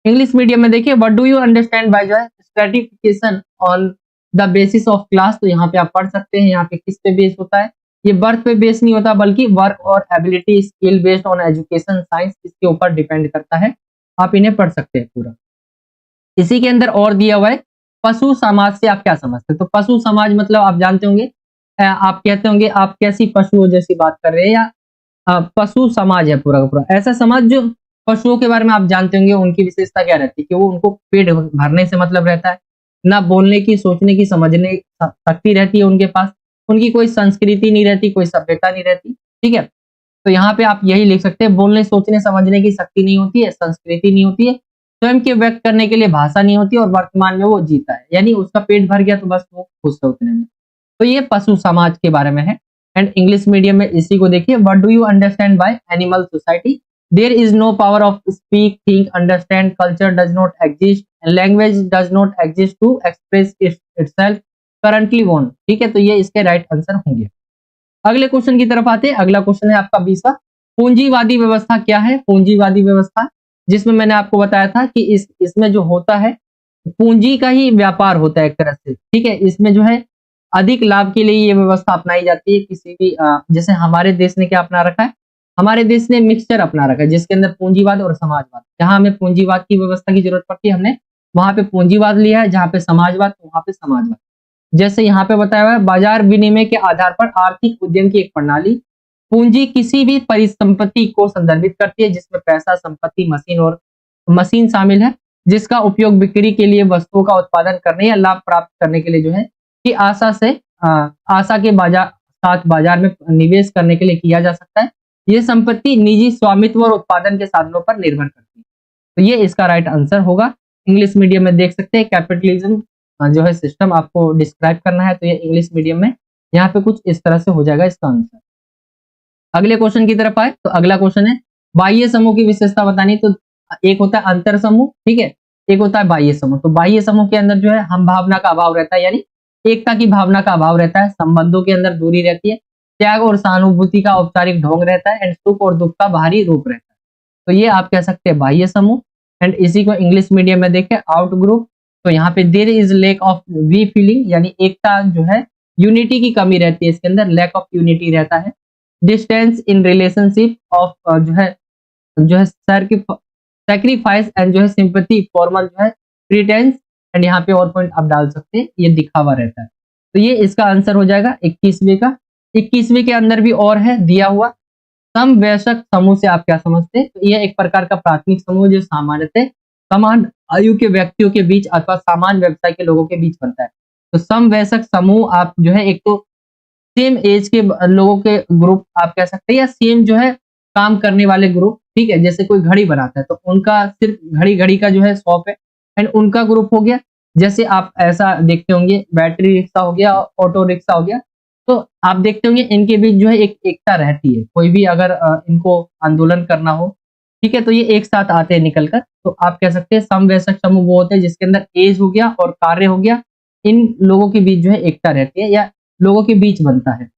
इंग्लिश मीडियम में देखिए, what do you understand bye जो है stratification on the basis of class. तो यहाँ पे आप पढ़ सकते हैं, यहाँ पे किस पे बेस होता है, ये बर्थ पे बेस नहीं होता, बल्कि वर्क और ability, skill based on education, science, इसके ऊपर डिपेंड करता है। आप इन्हें पढ़ सकते हैं पूरा। इसी के अंदर और दिया हुआ है, पशु समाज से आप क्या समझते हैं। तो पशु समाज मतलब आप जानते होंगे, आप कहते होंगे आप कैसी पशुओं जैसी बात कर रहे हैं, या पशु समाज है पूरा का पूरा ऐसा समाज जो पशुओं के बारे में आप जानते होंगे। उनकी विशेषता क्या रहती है कि वो उनको पेट भरने से मतलब रहता है, ना बोलने की, सोचने की, समझने शक्ति रहती है उनके पास, उनकी कोई संस्कृति नहीं रहती, कोई सभ्यता नहीं रहती। ठीक है, तो यहाँ पे आप यही लिख सकते हैं, बोलने, सोचने, समझने की शक्ति नहीं होती है, संस्कृति नहीं होती है, स्वयं के व्यक्त करने के लिए भाषा नहीं होती, और वर्तमान में वो जीता है, यानी उसका पेट भर गया तो बस वो खुश है उतने में। तो ये पशु समाज के बारे में है। एंड इंग्लिश मीडियम में इसी को देखिए, what do you understand by animal society. There is no power of speak, think, understand, culture does not exist, language does not exist to express itself currently won. ठीक है, तो ये इसके right answer होंगे। अगले क्वेश्चन की तरफ आते हैं। अगला क्वेश्चन है आपका 20वां, पूंजीवादी व्यवस्था क्या है। पूंजीवादी व्यवस्था, जिसमें मैंने आपको बताया था कि इसमें जो होता है पूंजी का ही व्यापार होता है एक तरह से। ठीक है, इसमें जो है अधिक लाभ के लिए ये व्यवस्था अपनाई जाती है। किसी भी जैसे हमारे देश ने क्या अपना रखा है, हमारे देश ने मिक्सचर अपना रखा है, जिसके अंदर पूंजीवाद और समाजवाद। जहां हमें पूंजीवाद की व्यवस्था की जरूरत पड़ती है, हमने वहां पे पूंजीवाद लिया है, जहां पे समाजवाद तो वहां पे समाजवाद। जैसे यहाँ पे बताया हुआ है, बाजार विनिमय के आधार पर आर्थिक उद्यम की एक प्रणाली। पूंजी किसी भी परिसंपत्ति को संदर्भित करती है जिसमें पैसा, संपत्ति, मशीन शामिल है, जिसका उपयोग बिक्री के लिए, वस्तुओं का उत्पादन करने या लाभ प्राप्त करने के लिए जो है कि आशा के बाजार में निवेश करने के लिए किया जा सकता है। ये संपत्ति निजी स्वामित्व और उत्पादन के साधनों पर निर्भर करती है। तो ये इसका राइट आंसर होगा। इंग्लिश मीडियम में देख सकते हैं, कैपिटलिज्म जो है सिस्टम आपको डिस्क्राइब करना है, तो ये इंग्लिश मीडियम में यहाँ पे कुछ इस तरह से हो जाएगा इसका आंसर। अगले क्वेश्चन की तरफ आए तो अगला क्वेश्चन है, बाह्य समूह की विशेषता बतानी। तो एक होता है अंतर समूह, ठीक है, एक होता है बाह्य समूह। तो बाह्य समूह के अंदर जो है हम भावना का अभाव रहता है, यानी एकता की भावना का अभाव रहता है, संबंधों के अंदर दूरी रहती है, त्याग और सहानुभूति का औपचारिक ढोंग रहता है, एंड सुख और दुख का बाहरी रूप रहता है। तो ये आप कह सकते हैं बाह्य समूह। एंड इसी को इंग्लिश मीडियम में देखें, आउट ग्रुप। तो यहाँ पे there is lack of we feeling, यानी एकता जो है, यूनिटी की कमी रहती है इसके अंदर, लैक ऑफ यूनिटी रहता है। डिस्टेंस इन रिलेशनशिप ऑफ जो है सैक्रिफाइस एंड जो है सिंपैथी, फॉर्मल जो है प्रीटेंस, एंड यहाँ पे और पॉइंट आप डाल सकते हैं, ये दिखावा रहता है। तो ये इसका आंसर हो जाएगा 21वें का। 21वें के अंदर भी और है दिया हुआ, समवयस्क समूह से आप क्या समझते हैं। तो यह एक प्रकार का प्राथमिक समूह जो सामान्यतः समान आयु के व्यक्तियों के बीच अथवा समान व्यवसाय के लोगों के बीच बनता है। तो समवयस्क समूह आप जो है, एक तो सेम एज के लोगों के ग्रुप आप कह सकते हैं, या सेम जो है काम करने वाले ग्रुप। ठीक है, जैसे कोई घड़ी बनाता है तो उनका सिर्फ घड़ी का जो है शॉप है, एंड उनका ग्रुप हो गया। जैसे आप ऐसा देखते होंगे, बैटरी रिक्शा हो गया, ऑटो रिक्शा हो गया, तो आप देखते होंगे इनके बीच जो है एक एकता रहती है। कोई भी अगर इनको आंदोलन करना हो, ठीक है, तो ये एक साथ आते हैं निकलकर। तो आप कह सकते हैं समवयस्क समूह वो होते हैं जिसके अंदर एज हो गया और कार्य हो गया, इन लोगों के बीच जो है एकता रहती है, या लोगों के बीच बनता है।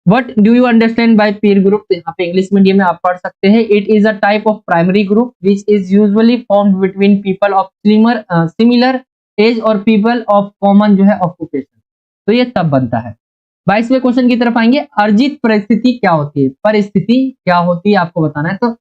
What do you understand bye Pir group. तो यहाँ पे इंग्लिश मीडियम में आप पढ़ सकते हैं, it is a type of primary group which is usually formed between people of similar age और पीपल ऑफ कॉमन जो है ऑक्यूपेशन। तो ये तब बनता है। 22वें क्वेश्चन की तरफ आएंगे, अर्जित परिस्थिति क्या होती है। परिस्थिति क्या होती है आपको बताना है। तो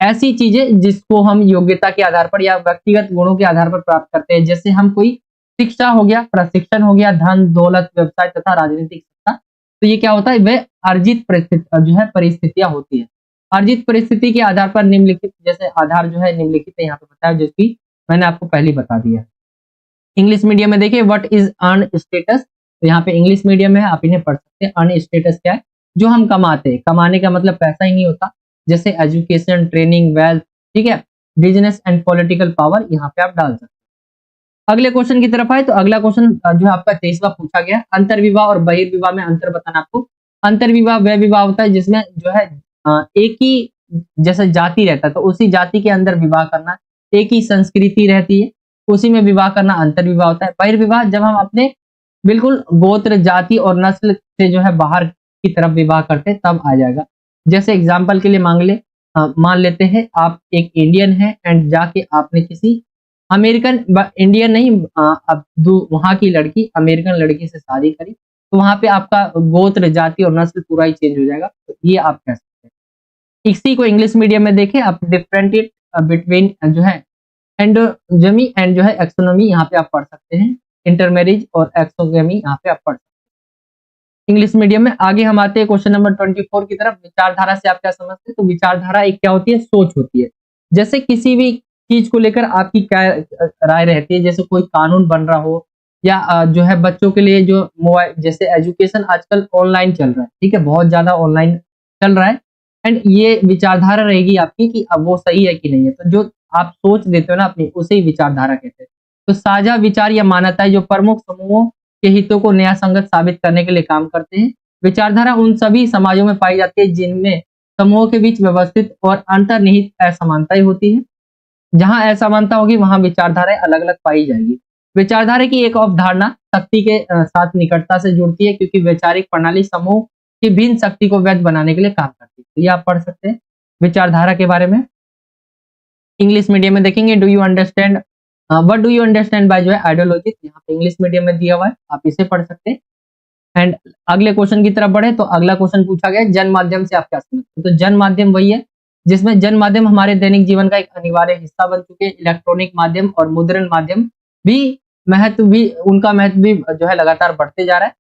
ऐसी चीजें जिसको हम योग्यता के आधार पर या व्यक्तिगत गुणों के आधार पर प्राप्त करते हैं, जैसे हम कोई शिक्षा हो गया, प्रशिक्षण हो गया, धन दौलत, व्यवसाय तथा राजनीतिक सत्ता। तो ये क्या होता है, वह अर्जित परिस्थिति जो है परिस्थितियां होती है। अर्जित परिस्थिति के आधार पर निम्नलिखित, जैसे आधार जो है निम्नलिखित है यहाँ पे बताया, जिसकी मैंने आपको पहले बता दिया। इंग्लिश मीडियम में देखिए, व्हाट इज अर्न स्टेटस। तो यहाँ पे इंग्लिश मीडियम में आप इन्हें पढ़ सकते हैं। अर्न स्टेटस क्या है, जो हम कमाते हैं। कमाने का मतलब पैसा ही नहीं होता, जैसे एजुकेशन, ट्रेनिंग, वेल्थ, ठीक है, बिजनेस एंड पॉलिटिकल पावर, यहाँ पे आप डाल सकते हैं। अगले क्वेश्चन की तरफ आए तो अगला क्वेश्चन जो है आपका 23वां पूछा गया, अंतर्विवाह और बहिर्विवाह में अंतर बताना आपको। अंतर्विवाह वह विवाह होता है जिसमें जो है एक ही जैसे जाति रहता है तो उसी जाति के अंदर विवाह करना, एक ही संस्कृति रहती है उसी में विवाह करना अंतर्विवाह होता है। बहिर्विवाह जब हम अपने बिल्कुल गोत्र, जाति और नस्ल से जो है बाहर की तरफ विवाह करते हैं तब आ जाएगा। जैसे एग्जाम्पल के लिए मान लेते हैं आप एक इंडियन है एंड जाके आपने किसी अमेरिकन इंडियन नहीं अब वहां की लड़की अमेरिकन लड़की से शादी करी तो वहां पे आपका गोत्र, जाति और नस्ल पूरा ही चेंज हो जाएगा। तो ये आप कह सकते हैं। इसी को इंग्लिश मीडियम में देखें आप, डिफरेंट बिटवीन जो है एंडोजमी एंड जो है एक्सोनोमी यहाँ पे आप पढ़ सकते हैं। इंटरमेरिज और एक्सोगमी यहाँ पे आप पढ़ सकते हैं इंग्लिश मीडियम में। आगे हम आते हैं क्वेश्चन नंबर 24 की तरफ। विचारधारा से आप क्या समझते हैं? तो विचारधारा एक क्या होती है? सोच होती है। जैसे किसी भी चीज को लेकर आपकी क्या राय रहती है, जैसे कोई कानून बन रहा हो या जो है बच्चों के लिए जो मोबाइल, जैसे एजुकेशन आजकल ऑनलाइन चल रहा है, ठीक है, बहुत ज्यादा ऑनलाइन चल रहा है एंड ये विचारधारा रहेगी आपकी कि अब वो सही है कि नहीं है। तो जो आप सोच देते हो ना अपनी, उसे ही विचारधारा कहते हैं। तो साझा विचार या मान्यताएं जो प्रमुख समूहों के हितों को न्याय संगत साबित करने के लिए काम करते हैं। विचारधारा उन सभी समाजों में पाई जाती है जिनमें समूहों के बीच व्यवस्थित और अंतर्निहित असमानताएं होती है। जहां असमानता होगी वहां विचारधाराएं अलग अलग पाई जाएगी। विचारधारा की एक अवधारणा शक्ति के साथ निकटता से जुड़ती है क्योंकि वैचारिक प्रणाली समूह की भिन्न शक्ति को वैध बनाने के लिए काम करती है। तो ये आप पढ़ सकते हैं विचारधारा के बारे में। इंग्लिश मीडियम में देखेंगे do you understand, what do you understand bye जो है आइडियोलॉजी, यहाँ पे इंग्लिश मीडियम में दिया हुआ है, आप इसे पढ़ सकते हैं। एंड अगले क्वेश्चन की तरफ बढ़े तो अगला क्वेश्चन पूछा गया जन माध्यम से आप क्या समझते हैं? तो जन माध्यम वही है जिसमें जन माध्यम हमारे दैनिक जीवन का एक अनिवार्य हिस्सा बन चुके हैं। इलेक्ट्रॉनिक माध्यम और मुद्रण माध्यम भी उनका महत्व भी जो है लगातार बढ़ते जा रहा है।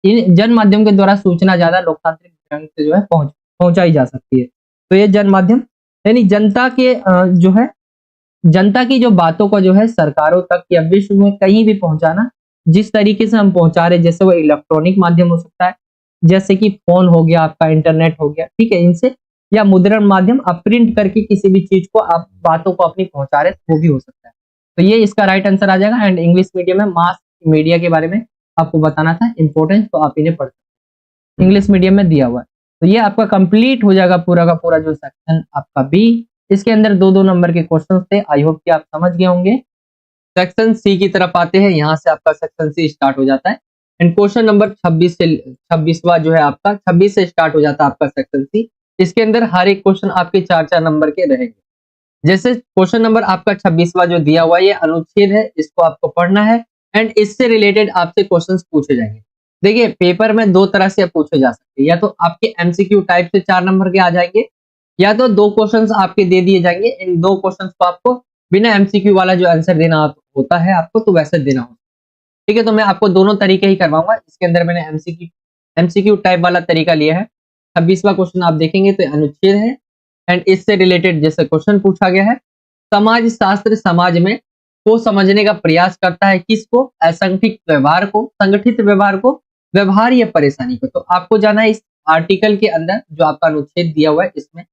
इन जन माध्यम के द्वारा सूचना ज्यादा लोकतांत्रिक ढंग से जो है पहुंचाई जा सकती है। तो ये जन माध्यम यानी जनता के जो है जनता की जो बातों को जो है सरकारों तक या विश्व में कहीं भी पहुंचाना, जिस तरीके से हम पहुंचा रहे, जैसे वो इलेक्ट्रॉनिक माध्यम हो सकता है, जैसे कि फोन हो गया आपका, इंटरनेट हो गया, ठीक है, इनसे, या मुद्रण माध्यम आप प्रिंट करके किसी भी चीज को आप बातों को अपनी पहुंचा रहे वो भी हो सकता है। तो ये इसका राइट आंसर आ जाएगा। एंड इंग्लिश मीडियम में मास मीडिया के बारे में आपको बताना था इंपॉर्टेंस, तो आप इन्हें पढ़ सकते हैं, इंग्लिश मीडियम में दिया हुआ है। तो ये आपका कंप्लीट हो जाएगा पूरा का पूरा जो सेक्शन आपका बी। इसके अंदर 2-2 नंबर के क्वेश्चन थे, आई होप कि आप समझ गए होंगे। सेक्शन सी की तरफ आते हैं, यहाँ से आपका सेक्शन सी स्टार्ट हो जाता है एंड क्वेश्चन नंबर 26वां जो है आपका 26 से स्टार्ट हो जाता है आपका सेक्शन सी। इसके अंदर हर एक क्वेश्चन आपके 4-4 नंबर के रहेंगे। जैसे क्वेश्चन नंबर आपका 26वां जो दिया हुआ है ये अनुच्छेद है, इसको आपको पढ़ना है एंड इससे रिलेटेड आपसे क्वेश्चंस पूछे जाएंगे। देखिए पेपर में 2 तरह से पूछे जा सकते हैं, या तो आपके एमसीक्यू टाइप से 4 नंबर के आ जाएंगे, या तो 2 क्वेश्चंस आपके दे दिए जाएंगे। इन 2 क्वेश्चंस को आपको बिना एमसीक्यू वाला जो आंसर देना होता है आपको, तो वैसे देना होता है, ठीक है। तो मैं आपको दोनों तरीके ही करवाऊंगा। इसके अंदर मैंने एमसीक्यू टाइप वाला तरीका लिया है। 26वां क्वेश्चन आप देखेंगे तो अनुच्छेद है एंड इससे रिलेटेड जैसे क्वेश्चन पूछा गया है, समाज शास्त्र समाज में को समझने का प्रयास करता है, किसको? असंगठित व्यवहार को, संगठित व्यवहार को, व्यवहार या परेशानी को। तो आपको जाना है इस आर्टिकल के अंदर जो आपका अनुच्छेद दिया हुआ है इसमें,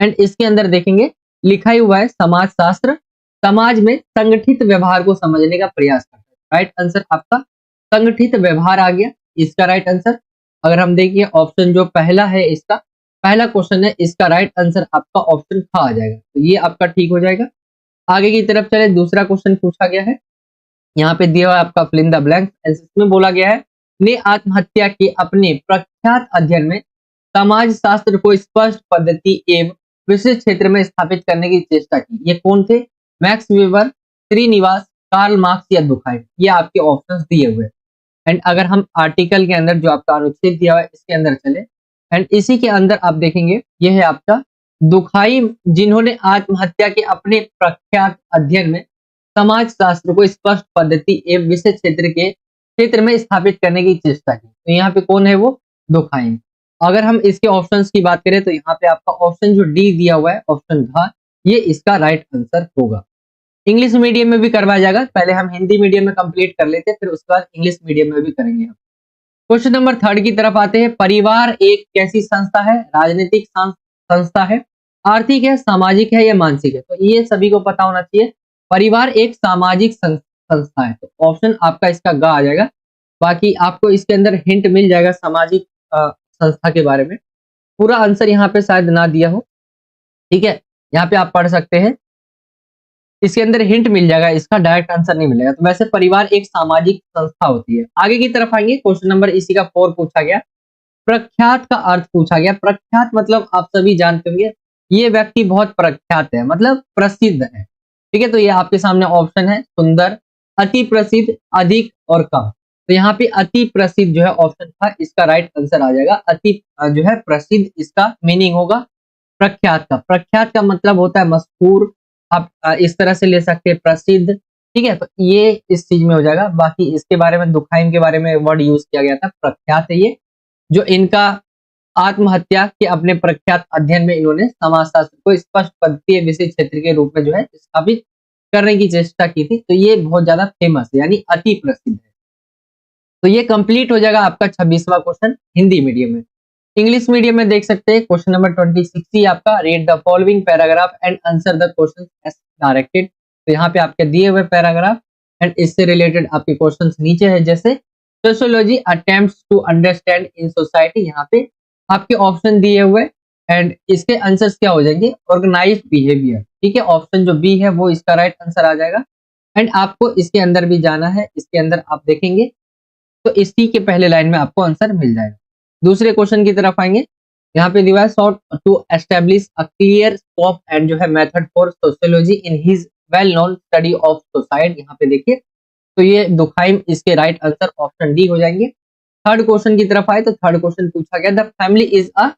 एंड इसके अंदर देखेंगे लिखा ही हुआ है समाज शास्त्र समाज में संगठित व्यवहार को समझने का प्रयास करता है। राइट आंसर आपका संगठित व्यवहार आ गया, इसका राइट आंसर। अगर हम देखिए ऑप्शन जो पहला है, इसका पहला क्वेश्चन है, इसका राइट आंसर आपका ऑप्शन ख आ जाएगा। तो ये आपका ठीक हो जाएगा। आगे की तरफ चले, दूसरा क्वेश्चन पूछा गया है, यहाँ पे दिया हुआ है आपका फिल इन द ब्लैंक्स। इसमें बोला गया है ने आत्महत्या के अपने प्रख्यात अध्ययन में समाज शास्त्र को स्पष्ट पद्धति एवं विशिष्ट क्षेत्र में स्थापित करने की चेष्टा की। ये कौन थे? Max Weber, Srinivas, Karl Marx या दुखाइन। ये आपके ऑप्शंस दिए हुए हैं। एंड अगर हम आर्टिकल के अंदर जो आपका अनुच्छेद दिया हुआ है इसके अंदर चले, एंड इसी के अंदर आप देखेंगे ये है आपका दुखाइन, जिन्होंने आत्महत्या के अपने प्रख्यात अध्ययन में समाज शास्त्र को स्पष्ट पद्धति एवं विशिष्ट क्षेत्र में स्थापित करने की चेष्टा की। तो यहाँ पे कौन है वो? दुखाइन। अगर हम इसके ऑप्शंस की बात करें तो यहाँ पे आपका ऑप्शन जो डी दिया हुआ है, ऑप्शन घ, ये इसका राइट आंसर होगा। इंग्लिश मीडियम में भी करवाया जाएगा, पहले हम हिंदी मीडियम में कंप्लीट कर लेते हैं, फिर उसके बाद इंग्लिश मीडियम में भी करेंगे हम। क्वेश्चन नंबर 3 की तरफ आते हैं। परिवार एक कैसी संस्था है? राजनीतिक संस्था है, आर्थिक है, सामाजिक है या मानसिक है? तो ये सभी को पता होना चाहिए। परिवार एक सामाजिक संस्था है। तो ऑप्शन आपका इसका ग आ जाएगा। बाकी आपको इसके अंदर हिंट मिल जाएगा सामाजिक संस्था के बारे में। पूरा आंसर यहाँ पे शायद ना दिया हो, ठीक है, यहाँ पे आप पढ़ सकते हैं, इसके अंदर हिंट मिल जाएगा, इसका डायरेक्ट आंसर नहीं मिलेगा। तो वैसे परिवार एक सामाजिक संस्था होती है। आगे की तरफ आएंगे, क्वेश्चन नंबर इसी का 4 पूछा गया। प्रख्यात का अर्थ पूछा गया। प्रख्यात मतलब आप सभी जानते होंगे, ये व्यक्ति बहुत प्रख्यात है, मतलब प्रसिद्ध है, ठीक है। तो ये आपके सामने ऑप्शन है, सुंदर, अति प्रसिद्ध, अधिक और कम। तो यहाँ पे अति प्रसिद्ध जो है ऑप्शन था, इसका राइट आंसर आ जाएगा। अति जो है प्रसिद्ध, इसका मीनिंग होगा प्रख्यात का। प्रख्यात का मतलब होता है मशहूर, आप इस तरह से ले सकते हैं, प्रसिद्ध, ठीक है। तो ये इस चीज में हो जाएगा। बाकी इसके बारे में, दुखाइम के बारे में वर्ड यूज किया गया था, प्रख्यात है ये, जो इनका आत्महत्या के अपने प्रख्यात अध्ययन में इन्होंने समाजशास्त्र को स्पष्ट पद्धतीय विषय क्षेत्र के रूप में जो है स्थापित करने की चेष्टा की थी। तो ये बहुत ज्यादा फेमस है, यानी अति प्रसिद्ध है। तो ये कंप्लीट हो जाएगा आपका 26वां क्वेश्चन हिंदी मीडियम में। इंग्लिश मीडियम में देख सकते हैं क्वेश्चन नंबर 26 ही आपका, read the following paragraph and answer the question as directed. तो यहाँ पे आपके दिए हुए पैराग्राफ एंड इससे रिलेटेड आपके क्वेश्चंस नीचे है, जैसे sociology attempts to understand in society. यहाँ पे आपके ऑप्शन दिए हुए एंड इसके आंसर्स क्या हो जाएंगे, ऑर्गेनाइज्ड बिहेवियर, ठीक है। ऑप्शन जो बी है वो इसका राइट आंसर आ जाएगा। एंड आपको इसके अंदर भी जाना है, इसके अंदर आप देखेंगे तो इसी के पहले लाइन में आपको आंसर मिल जाएगा। दूसरे क्वेश्चन की तरफ आएंगे, यहाँ पे दिया है sought to establish a clear scope and जो है method for sociology in his well known study of society. यहाँ पे देखिए, तो ये दुखाइम, इसके राइट आंसर ऑप्शन डी हो जाएंगे। थर्ड क्वेश्चन की तरफ आए तो थर्ड क्वेश्चन पूछा गया, द फैमिली इज अ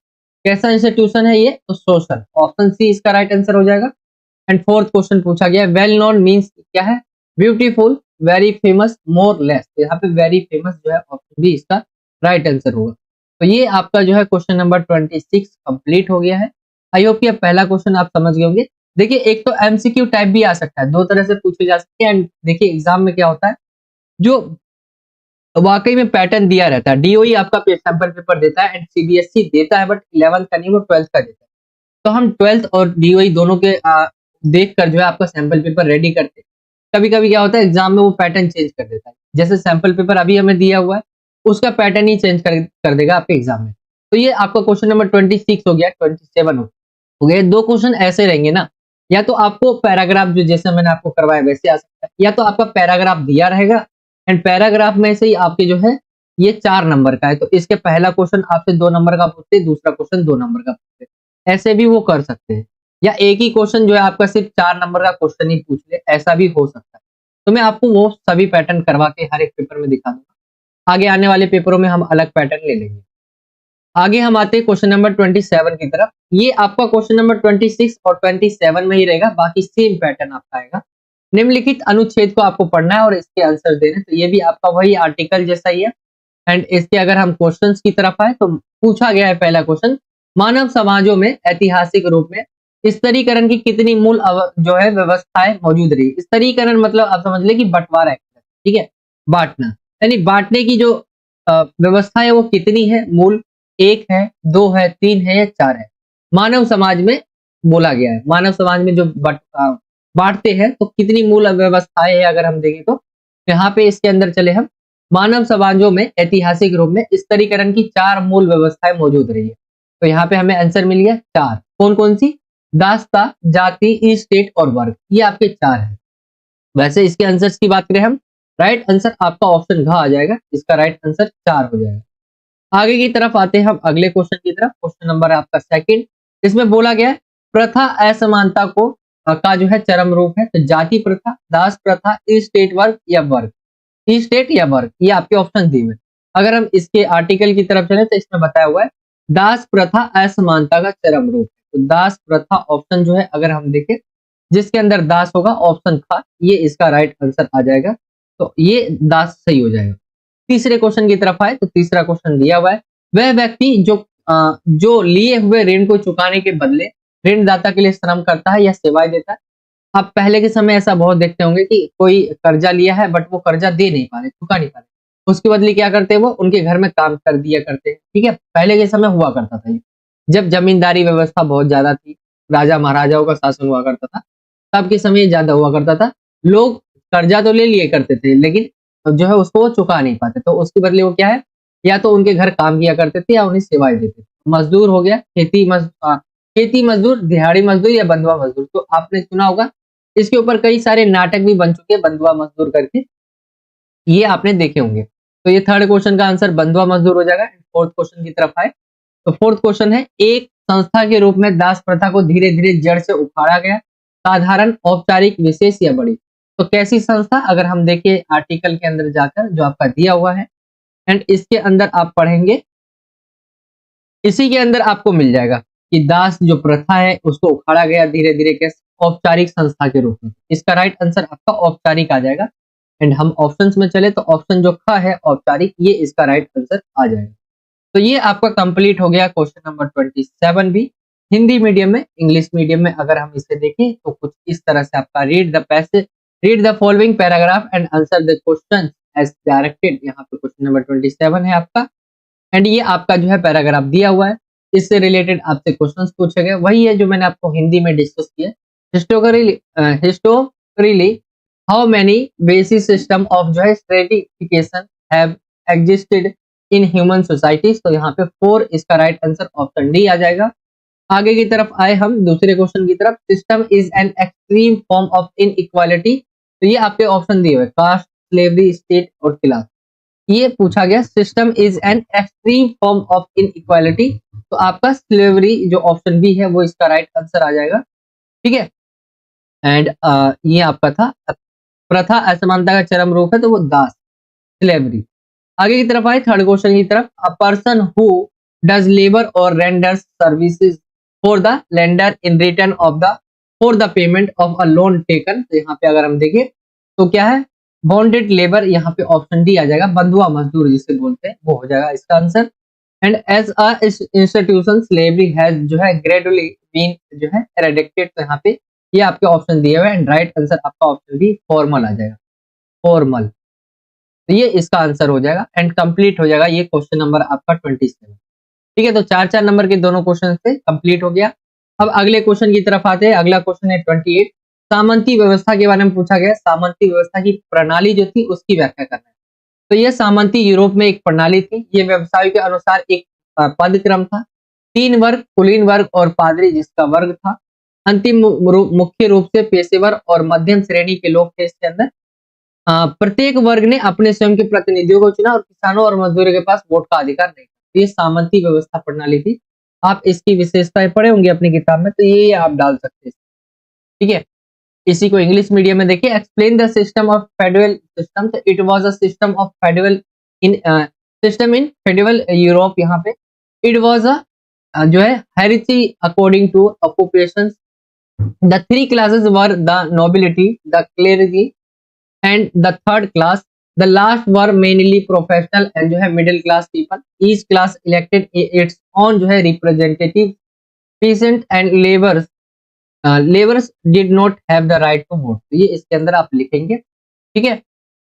कैसा इंस्टीट्यूशन है ये, तो सोशल, ऑप्शन सी इसका राइट आंसर हो जाएगा। एंड फोर्थ क्वेश्चन पूछा गया, वेल नोन मीन्स क्या है, beautiful, very famous, more less. तो यहाँ पे वेरी फेमस जो है ऑप्शन बी इसका राइट आंसर होगा। तो ये आपका जो है क्वेश्चन नंबर 26 कंप्लीट हो गया है। आई होप कि पहला क्वेश्चन आप समझ गए होंगे। देखिए, एक तो एमसीक्यू टाइप भी आ सकता है, दो तरह से पूछे जा सकते हैं। एंड देखिए एग्जाम में क्या होता है, जो वाकई में पैटर्न दिया रहता है, डीओई आपका सैंपल पेपर देता है एंड सीबीएसई देता है, बट 11th का नहीं, वो 12th का देता है। तो हम 12th और डीओई दोनों के देख कर जो है आपका सैंपल पेपर रेडी करते हैं। कभी कभी क्या होता है एग्जाम में वो पैटर्न चेंज कर देता है, जैसे सैंपल पेपर अभी हमें दिया हुआ है उसका पैटर्न ही चेंज कर देगा आपके एग्जाम में। तो ये आपका क्वेश्चन नंबर 26 हो गया, 27 हो गया। दो क्वेश्चन ऐसे रहेंगे ना, या तो आपको पैराग्राफ जो जैसे मैंने आपको करवाया वैसे आ सकता है, या तो आपका पैराग्राफ दिया रहेगा एंड पैराग्राफ में से ही आपके जो है ये 4 नंबर का है, तो इसके पहला क्वेश्चन आपसे 2 नंबर का पूछते, दूसरा क्वेश्चन 2 नंबर का पूछते, ऐसे भी वो कर सकते हैं। या एक ही क्वेश्चन जो है आपका सिर्फ 4 नंबर का क्वेश्चन ही पूछ ले, ऐसा भी हो सकता है। तो मैं आपको वो सभी पैटर्न करवा के हर एक पेपर में दिखा दूंगा। आगे आने वाले पेपरों में हम अलग पैटर्न ले लेंगे। आगे हम आते हैं क्वेश्चन नंबर 27 की तरफ। ये आपका क्वेश्चन नंबर 26 और 27 में ही रहेगा, बाकी सेम पैटर्न आपका आएगा। निम्नलिखित अनुच्छेद को आपको पढ़ना है और इसके आंसर देने। तो ये भी आपका वही आर्टिकल जैसा ही है। एंड इसके अगर हम क्वेश्चंस की तरफ आए तो पूछा गया है पहला क्वेश्चन, मानव समाजों में ऐतिहासिक रूप में स्तरीकरण की कितनी मूल जो है व्यवस्थाएं मौजूद रही। स्तरीकरण मतलब आप समझ ले कि बंटवारा है, ठीक है, बांटना, यानी बांटने की जो व्यवस्था है वो कितनी है मूल, 1 है, 2 है, 3 है या 4 है। मानव समाज में बोला गया है, मानव समाज में जो बांटते हैं तो कितनी मूल व्यवस्थाएं है अगर हम देखें तो यहाँ पे इसके अंदर चले हम, मानव समाजों में ऐतिहासिक रूप में स्तरीकरण की 4 मूल व्यवस्थाएं मौजूद रही है। तो यहाँ पे हमें आंसर मिल गया 4, कौन कौन सी, दास्ता, जाति, स्टेट और वर्ग, ये आपके 4 है। वैसे इसके आंसर्स की बात करें हम, राइट आंसर आपका ऑप्शन घ आ जाएगा, इसका राइट आंसर 4 हो जाएगा। आगे की तरफ आते हैं हम अगले क्वेश्चन की तरफ। क्वेश्चन नंबर है आपका सेकंड, इसमें बोला गया है प्रथा असमानता को का जो है चरम रूप है। तो जाति प्रथा, दास प्रथा, स्टेट वर्ग या वर्ग, स्टेट या वर्ग, ये आपके ऑप्शन दिए हुए। अगर हम इसके आर्टिकल की तरफ चले तो इसमें बताया हुआ है दास प्रथा असमानता का चरम रूप। तो दास प्रथा ऑप्शन जो है अगर हम देखें जिसके अंदर दास होगा ऑप्शन ख, ये इसका राइट आंसर आ जाएगा। तो ये दास सही हो जाएगा। तीसरे क्वेश्चन की तरफ आए तो तीसरा क्वेश्चन दिया हुआ है, वह व्यक्ति जो लिए हुए ऋण को चुकाने के बदले ऋणदाता के लिए श्रम करता है या सेवाएं देता है। आप पहले के समय ऐसा बहुत देखते होंगे कि कोई कर्जा लिया है बट वो कर्जा दे नहीं पा रहे, चुका नहीं पा रहे, उसके बदले क्या करते हैं वो उनके घर में काम कर दिया करते हैं, ठीक है। पहले के समय हुआ करता था, जब जमींदारी व्यवस्था बहुत ज्यादा थी, राजा महाराजाओं का शासन हुआ करता था, तब के समय ज्यादा हुआ करता था। लोग कर्जा तो ले लिए करते थे, लेकिन जो है उसको वो चुका नहीं पाते, तो उसके बदले वो क्या है, या तो उनके घर काम किया करते थे या उन्हें सेवाएं देते थे। मजदूर हो गया, खेती मजदूर, दिहाड़ी मजदूर या बंधुआ मजदूर। तो आपने सुना होगा, इसके ऊपर कई सारे नाटक भी बन चुके हैं बंधुआ मजदूर करके, ये आपने देखे होंगे। तो ये थर्ड क्वेश्चन का आंसर बंधुआ मजदूर हो जाएगा। फोर्थ क्वेश्चन की तरफ आए तो फोर्थ क्वेश्चन है, एक संस्था के रूप में दास प्रथा को धीरे धीरे जड़ से उखाड़ा गया, साधारण, औपचारिक, विशेष या बड़ी। तो कैसी संस्था, अगर हम देखें आर्टिकल के अंदर जाकर जो आपका दिया हुआ है, एंड इसके अंदर आप पढ़ेंगे, इसी के अंदर आपको मिल जाएगा कि दास जो प्रथा है उसको उखाड़ा गया धीरे धीरे कैसे, औपचारिक संस्था के रूप में। इसका राइट आंसर आपका औपचारिक आ जाएगा। एंड हम ऑप्शंस में चले तो ऑप्शन जो ख है औपचारिक, ये इसका राइट आंसर आ जाएगा। तो ये आपका कंप्लीट हो गया क्वेश्चन नंबर 27 भी। हिंदी मीडियम में, इंग्लिश मीडियम में अगर हम इसे देखें तो कुछ इस तरह से आपका read the following paragraph and answer the question as directed. यहाँ पे क्वेश्चन नंबर 27 है आपका, एंड ये आपका जो है पैराग्राफ दिया हुआ है, इससे रिलेटेड आपसे क्वेश्चंस पूछे गए, वही है जो मैंने आपको हिंदी में डिस्कस किया। Historically how many basic system of जो है stratification have existed in human societies. तो यहाँ पे 4, इसका राइट आंसर ऑप्शन डी आ जाएगा। आगे की तरफ आए हम दूसरे क्वेश्चन की तरफ, system is an extreme form of inequality. तो ये आपके ऑप्शन दिए हुए, कास्ट, स्लेवरी, स्टेट और क्लास। ये पूछा गया system is an extreme form of inequality, तो आपका स्लेवरी जो ऑप्शन बी है वो इसका राइट आंसर आ जाएगा। ठीक है, एंड ये आपका था प्रथा असमानता का चरम रूप है, तो वो दास, स्लेवरी। आगे की तरफ आए थर्ड क्वेश्चन की तरफ, a person who does labour or renders services for the lender in return of the for the payment of a loan taken. तो यहाँ पे अगर हम देखें तो क्या है, बॉन्डेड लेबर, यहाँ पे ऑप्शन डी आ जाएगा, बंधुआ मजदूर जिसे बोलते हैं वो हो जाएगा इसका answer. And as a institution slavery has जो है ग्रेजुअली बीन जो है एरेडिकेटेड। तो यहाँ पे ये आपके ऑप्शन दिए हुए, एंड राइट आंसर आपका ऑप्शन बी फॉर्मल आ जाएगा, फॉर्मल। तो ये इसका आंसर हो जाएगा, एंड कंप्लीट हो जाएगा ये क्वेश्चन नंबर आपका 27। ठीक है, तो 4-4 नंबर के दोनों क्वेश्चन से कंप्लीट हो गया। अब अगले क्वेश्चन की तरफ आते हैं। अगला क्वेश्चन है 28, सामंती व्यवस्था के बारे में पूछा गया। सामंती व्यवस्था की प्रणाली जो थी उसकी व्याख्या करना है। तो ये सामंती यूरोप में एक प्रणाली थी। ये व्यवसाय के अनुसार एक पद क्रम था, 3 वर्ग, कुलीन वर्ग और पादरी जिसका वर्ग था। अंतिम मुख्य रूप से पेशेवर और मध्यम श्रेणी के लोग थे इसके अंदर। प्रत्येक वर्ग ने अपने स्वयं के प्रतिनिधियों को चुना और किसानों और मजदूरों के पास वोट का अधिकार नहीं था। ये सामंती व्यवस्था प्रणाली थी। आप इसकी विशेषताएं पढ़े होंगे अपनी किताब में, तो ये आप डाल सकते हैं। ठीक है, इसी को इंग्लिश मीडियम में देखिए, explain the system of federal system. तो it was a system of federal in federal Europe. यहाँ पे इट वाज अ जो है heredity according to occupations. The 3 classes were the nobility, the clergy and the third class. The last were mainly professional and जो है middle class people. Each class elected its own जो है representative. Peasant and laborers did not have the right to vote. तो ये इसके अंदर आप लिखेंगे। ठीक है,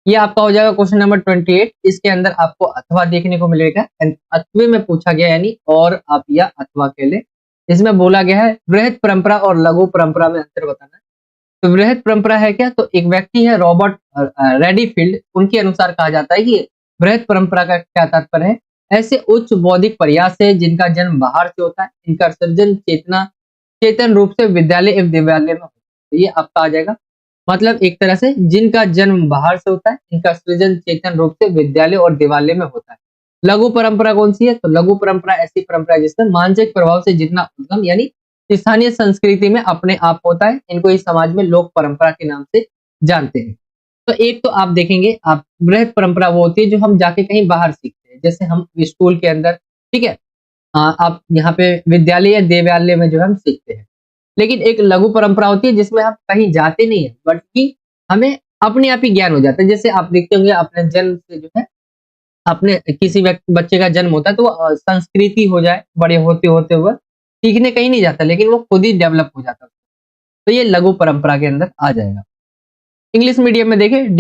ये आपका हो जाएगा क्वेश्चन नंबर 28। इसके अंदर आपको अथवा देखने को मिलेगा, एंड अथवे में पूछा गया यानी और आप या अथवा के लिए। इसमें बोला गया है बृहद परंपरा और लघु परंपरा में अंतर बताना है। तो बृहद परंपरा है क्या, तो एक व्यक्ति है रॉबर्ट रेडीफील्ड, उनके अनुसार कहा जाता है कि बृहद परंपरा का क्या तात्पर्य है, ऐसे उच्च बौद्धिक प्रयास है जिनका जन्म बाहर से होता है, इनका सृजन चेतन रूप से विद्यालय एवं दिव्यालय में होता है। तो ये आपका आ जाएगा, मतलब एक तरह से जिनका जन्म बाहर से होता है, इनका सृजन चेतन रूप से विद्यालय और दिवालय में होता है। लघु परंपरा कौन सी है, तो लघु परंपरा ऐसी परंपरा है जिसमें मानसिक प्रभाव से जितना उद्गम यानी स्थानीय संस्कृति में अपने आप होता है। इनको इस समाज में लोक परंपरा के नाम से जानते हैं। तो एक तो आप देखेंगे, आप बृहद परंपरा वो होती है जो हम जाके कहीं बाहर सीखते हैं, जैसे हम स्कूल के अंदर, ठीक है, आप यहाँ पे विद्यालय या देवालय में जो हम सीखते हैं। लेकिन एक लघु परंपरा होती है जिसमें हम कहीं जाते नहीं है, बल्कि हमें अपने आप ही ज्ञान हो जाता है। जैसे आप देखते होंगे अपने जन्म से जो है, अपने किसी बच्चे का जन्म होता है तो संस्कृति हो जाए, बड़े होते होते हुए सीखने कहीं नहीं जाता, लेकिन वो खुद ही डेवलप हो जाता है। तो ये लघु परंपरा के अंदर आ जाएगा। इंग्लिश मीडियम में देखें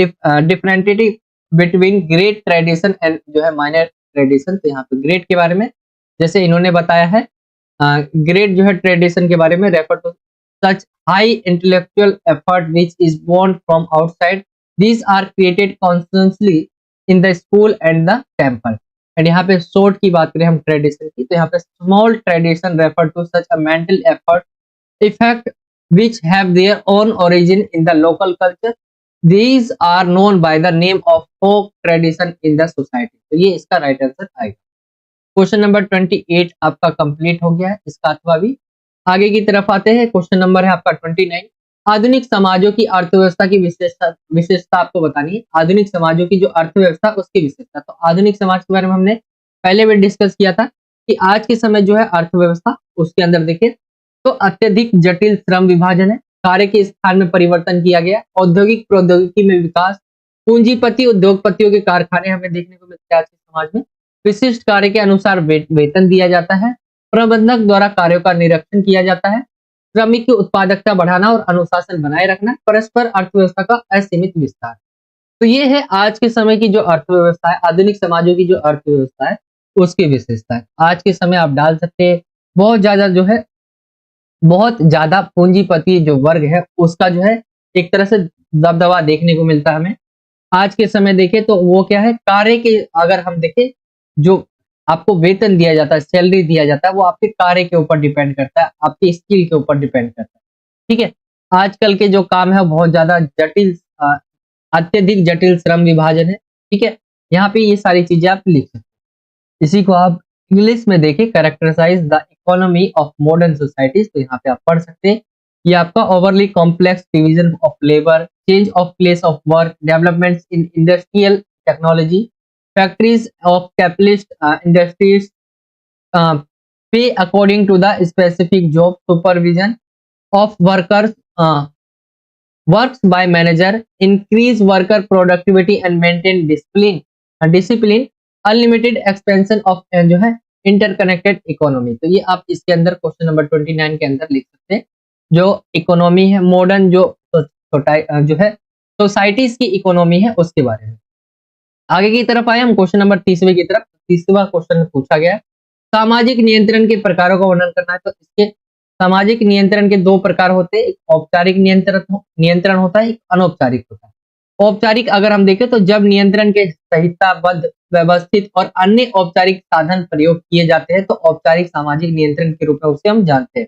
डिफरेंटिटी बिटवीन ग्रेट ट्रेडिशन एंड जो है माइनर ट्रेडिशन। तो यहाँ पे ग्रेट के बारे में जैसे इन्होंने बताया है, ग्रेट जो है ट्रेडिशन के बारे में refer to such high intellectual effort which is born from outside These are created constantly in the school and the temple. And यहाँ पे शॉर्ट की बात करें हम ट्रेडिशन की, तो यहाँ पे small tradition refer to such a mental effort effect which have their own origin in the local culture. These are known by the name of folk tradition in the society. तो ये इसका right answer आएगा। Question number 28 आपका complete हो गया है इसका अथवा भी। आगे की तरफ आते हैं, क्वेश्चन नंबर है आपका 29। आधुनिक समाजों की अर्थव्यवस्था की विशेषता आपको बतानी है। आधुनिक समाजों की जो अर्थव्यवस्था उसकी विशेषता, तो आधुनिक समाज के बारे में हमने पहले भी डिस्कस किया था कि आज के समय जो है अर्थव्यवस्था उसके अंदर देखिए तो अत्यधिक जटिल श्रम विभाजन है, कार्य के स्थान में परिवर्तन किया गया, औद्योगिक प्रौद्योगिकी में विकास, पूंजीपति उद्योगपतियों के कारखाने हमें देखने को मिलते हैं आज के समाज में, विशिष्ट कार्य के अनुसार वेतन दिया जाता है, प्रबंधक द्वारा कार्यों का निरीक्षण किया जाता है, श्रमिक की उत्पादकता बढ़ाना और अनुशासन बनाए रखना, परस्पर अर्थव्यवस्था का असीमित विस्तार। तो ये है आज के समय की जो अर्थव्यवस्था है, आधुनिक समाजों की जो अर्थव्यवस्था है उसकी विशेषता है। आज के समय आप डाल सकते हैं बहुत ज्यादा जो है बहुत ज्यादा पूंजीपति जो वर्ग है उसका जो है एक तरह से दबदबा देखने को मिलता है हमें। आज के समय देखें तो वो क्या है, कार्य के अगर हम देखें जो आपको वेतन दिया जाता है, सैलरी दिया जाता है, वो आपके कार्य के ऊपर डिपेंड करता है, आपकी स्किल के ऊपर डिपेंड करता है। ठीक है, आजकल के जो काम है बहुत ज्यादा जटिल अत्यधिक जटिल श्रम विभाजन है। ठीक है, यहाँ पे ये सारी चीजें आप लिख सकते हैं। इसी को आप इंग्लिश में देखिए, characterise the economy of modern societies, तो यहाँ पे आप पढ़ सकते हैं। ये आपका overly complex division of labour, change of place of work, developments in industrial technology, factories of capitalist industries pay according to the specific job, supervision of workers works by manager, increase worker productivity and maintain discipline, unlimited expansion of जो है interconnected economy। तो ये आप इसके अंदर question number 29 के अंदर लिख सकते हैं। जो इकोनॉमी है मॉडर्न जो जो है सोसाइटीज की इकोनॉमी है उसके बारे में। आगे की तरफ आए हम क्वेश्चन नंबर 30वें की तरफ। 30वां क्वेश्चन पूछा गया सामाजिक नियंत्रण के प्रकारों का वर्णन करना है। तो इसके सामाजिक नियंत्रण के दो प्रकार होते हैं, एक औपचारिक नियंत्रण होता है, एक अनौपचारिक होता है। औपचारिक अगर हम देखें तो जब नियंत्रण के संहिताबद्ध, व्यवस्थित और अन्य औपचारिक साधन प्रयोग किए जाते हैं तो औपचारिक सामाजिक नियंत्रण के रूप में उसे हम जानते हैं।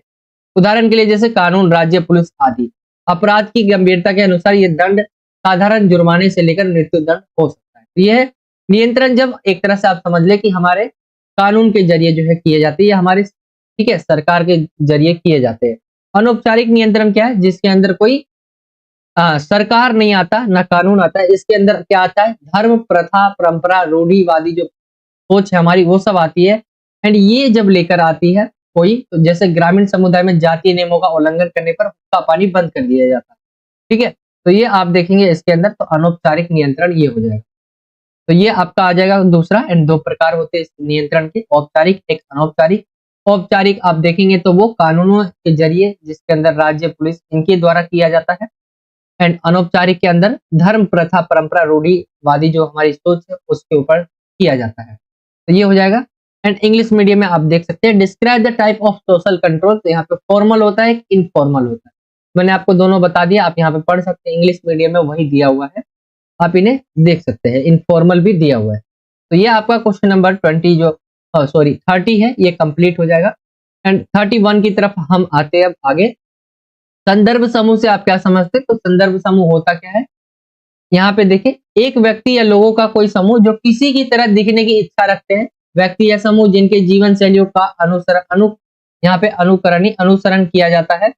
उदाहरण के लिए जैसे कानून, राज्य पुलिस आदि। अपराध की गंभीरता के अनुसार ये दंड साधारण जुर्माने से लेकर मृत्यु दंड हो सकता है। तो यह नियंत्रण जब एक तरह से आप समझ ले कि हमारे कानून के जरिए जो है किए जाते हैं या हमारे ठीक है सरकार के जरिए किए जाते हैं। अनौपचारिक नियंत्रण क्या है, जिसके अंदर कोई सरकार नहीं आता, ना कानून आता है। इसके अंदर क्या आता है, धर्म, प्रथा, परंपरा, रूढ़िवादी जो सोच है हमारी वो सब आती है। एंड ये जब लेकर आती है कोई, तो जैसे ग्रामीण समुदाय में जातीय नियमों का उल्लंघन करने पर हुक्का पानी बंद कर दिया जाता है। ठीक है, तो ये आप देखेंगे इसके अंदर, तो अनौपचारिक नियंत्रण ये हो जाएगा। तो ये आपका आ जाएगा दूसरा। एंड दो प्रकार होते हैं इस नियंत्रण के, औपचारिक, एक अनौपचारिक। औपचारिक आप देखेंगे तो वो कानूनों के जरिए जिसके अंदर राज्य पुलिस इनके द्वारा किया जाता है। एंड अनौपचारिक के अंदर धर्म, प्रथा, परंपरा, रूढ़िवादी जो हमारी सोच है उसके ऊपर किया जाता है। तो ये हो जाएगा। एंड इंग्लिश मीडियम में आप देख सकते हैं describe the type of social control. तो यहाँ पे फॉर्मल होता है, इनफॉर्मल होता है। मैंने आपको दोनों बता दिया, आप यहाँ पे पढ़ सकते हैं। इंग्लिश मीडियम में वही दिया हुआ है, आप इन्हें देख सकते हैं। इनफॉर्मल भी दिया हुआ है। तो ये आपका क्वेश्चन नंबर 20 जो 30 है ये कंप्लीट हो जाएगा। एंड 31 की तरफ हम आते हैं अब आगे। संदर्भ समूह से आप क्या समझते हैं, तो संदर्भ समूह होता क्या है, यहाँ पे देखें एक व्यक्ति या लोगों का कोई समूह जो किसी की तरह दिखने की इच्छा रखते हैं। व्यक्ति या समूह जिनके जीवन शैलियों का यहाँ पे अनुसरण किया जाता है।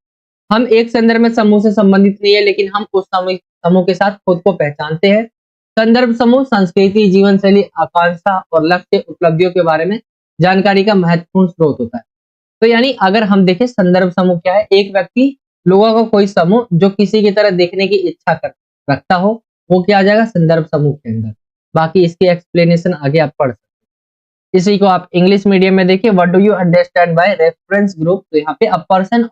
हम एक संदर्भ में समूह से संबंधित नहीं है, लेकिन हम उस समूह के साथ खुद को पहचानते हैं। संदर्भ समूह संस्कृति, जीवन शैली, आकांक्षा और लक्ष्य, उपलब्धियों के बारे में जानकारी का महत्वपूर्ण स्रोत होता है। तो यानी अगर हम देखें संदर्भ समूह क्या है, एक व्यक्ति, लोगों का कोई समूह जो किसी की तरह देखने की इच्छा रखता हो, वो क्या आ जाएगा संदर्भ समूह के अंदर। बाकी इसकी एक्सप्लेनेशन आगे आप पढ़ सकते हैं। इसी को आप इंग्लिश मीडियम में देखिए, what do you understand by reference group. तो यहाँ पे अ पर्सन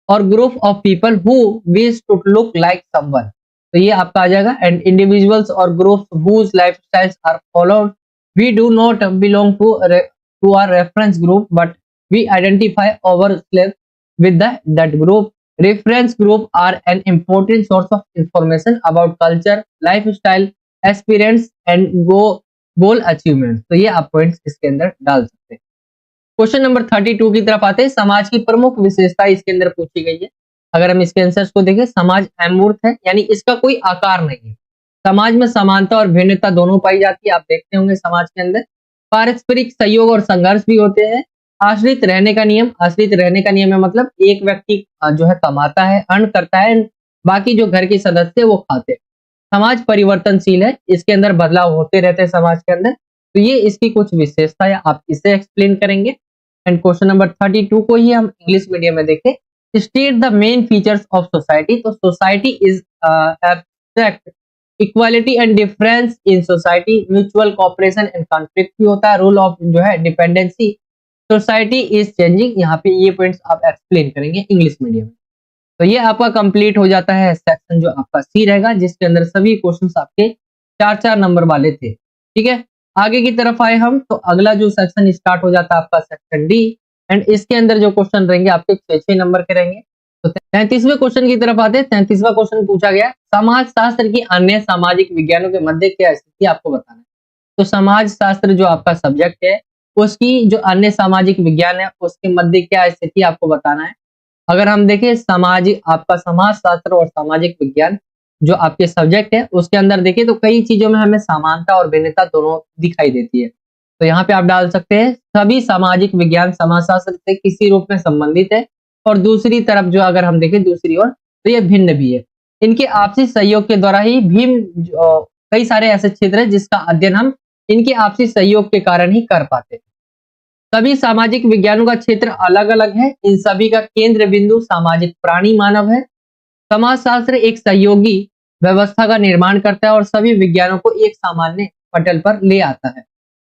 और group of people who wish to look like someone. तो ये आपका आ जाएगा। एंड इंडिविजुअल्स और groups whose lifestyles are followed. We do not belong to our reference group but we identify ourselves with that group reference group are an important source of information about culture, life style, experience and goal achievement. तो ये आप points इसके अंदर डाल सकते हैं। Question number 32 की तरफ आते हैं। समाज की प्रमुख विशेषता इसके अंदर पूछी गई है। अगर हम इसके आंसर्स को देखें, समाज अमूर्त है, यानी इसका कोई आकार नहीं है। समाज में समानता और भिन्नता दोनों पाई जाती है। आप देखते होंगे समाज के अंदर पारस्परिक सहयोग और संघर्ष भी होते हैं। आश्रित रहने का नियम, आश्रित रहने का नियम है मतलब एक व्यक्ति जो है कमाता है, अर्न करता है, बाकी जो घर के सदस्य है वो खाते हैं। समाज परिवर्तनशील है, इसके अंदर बदलाव होते रहते हैं समाज के अंदर। तो ये इसकी कुछ विशेषता है, आप इसे एक्सप्लेन करेंगे। एंड क्वेश्चन नंबर 32 को ही हम इंग्लिश मीडियम में देखें। State the main features of society. तो society is abstract, equality and difference in society, mutual cooperation and conflict भी होता है, रोल ऑफ जो है डिपेंडेंसी, सोसाइटी इज चेंजिंग। यहाँ पे ये पॉइंट्स आप एक्सप्लेन करेंगे इंग्लिश मीडियम में। तो ये आपका कंप्लीट हो जाता है सेक्शन जो आपका सी रहेगा, जिसके अंदर सभी क्वेश्चंस आपके 4-4 नंबर वाले थे। ठीक है, आगे की तरफ आए हम, तो अगला जो सेक्शन स्टार्ट हो जाता है आपका सेक्शन डी। एंड इसके अंदर जो क्वेश्चन रहेंगे आपके 6-6 नंबर के रहेंगे। तो 33वें क्वेश्चन की तरफ आते हैं। 33वां क्वेश्चन पूछा गया, समाज शास्त्र की अन्य सामाजिक विज्ञानों के मध्य क्या स्थिति आपको बताना है। तो समाज शास्त्र जो आपका सब्जेक्ट है, उसकी जो अन्य सामाजिक विज्ञान है उसके मध्य क्या स्थिति आपको बताना है। अगर हम देखें सामाजिक, आपका समाज शास्त्र और सामाजिक विज्ञान जो आपके सब्जेक्ट है उसके अंदर देखें तो कई चीजों में हमें समानता और भिन्नता दोनों दिखाई देती है। तो यहाँ पे आप डाल सकते हैं सभी सामाजिक विज्ञान समाजशास्त्र से किसी रूप में संबंधित है, और दूसरी तरफ जो अगर हम देखें दूसरी ओर तो ये भिन्न भी है। इनके आपसी सहयोग के द्वारा ही कई सारे ऐसे क्षेत्र है जिसका अध्ययन हम इनके आपसी सहयोग के कारण ही कर पाते हैं। सभी सामाजिक विज्ञानों का क्षेत्र अलग अलग है, इन सभी का केंद्र बिंदु सामाजिक प्राणी मानव है। समाजशास्त्र एक सहयोगी व्यवस्था का निर्माण करता है और सभी विज्ञानों को एक सामान्य पटल पर ले आता है।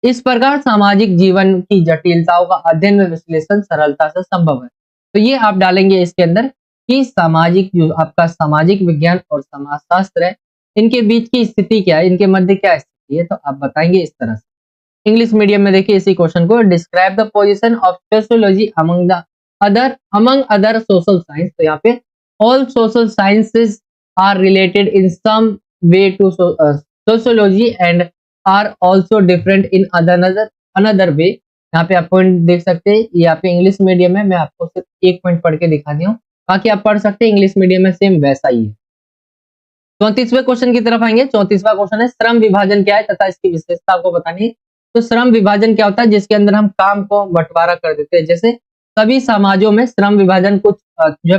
इस प्रकार सामाजिक जीवन की जटिलताओं का अध्ययन व विश्लेषण सरलता से संभव है। तो ये आप डालेंगे इसके अंदर कि सामाजिक जो आपका सामाजिक विज्ञान और समाजशास्त्र है, इनके बीच की स्थिति क्या है, इनके मध्य क्या स्थिति है, तो आप बताएंगे इस तरह से। इंग्लिश मीडियम में देखिए इसी क्वेश्चन को, describe the position of sociology among other social science. तो यहाँ पे all social sciences are related in some way to sociology and are also different in another way. यहाँ पे आप पॉइंट देख सकते हैं, ये यहाँ पे इंग्लिश मीडियम में मैं आपको सिर्फ एक पॉइंट पढ़ के दिखा दिया हूँ, बाकी आप पढ़ सकते हैं इंग्लिश मीडियम में सेम वैसा ही है। 34वें क्वेश्चन की तरफ आएंगे। 34वां क्वेश्चन है श्रम विभाजन क्या है तथा इसकी विशेषता आपको बतानी है। तो श्रम विभाजन क्या होता है, जिसके अंदर हम काम को बंटवारा कर देते हैं। जैसे सभी समाजों में श्रम विभाजन कुछ जो है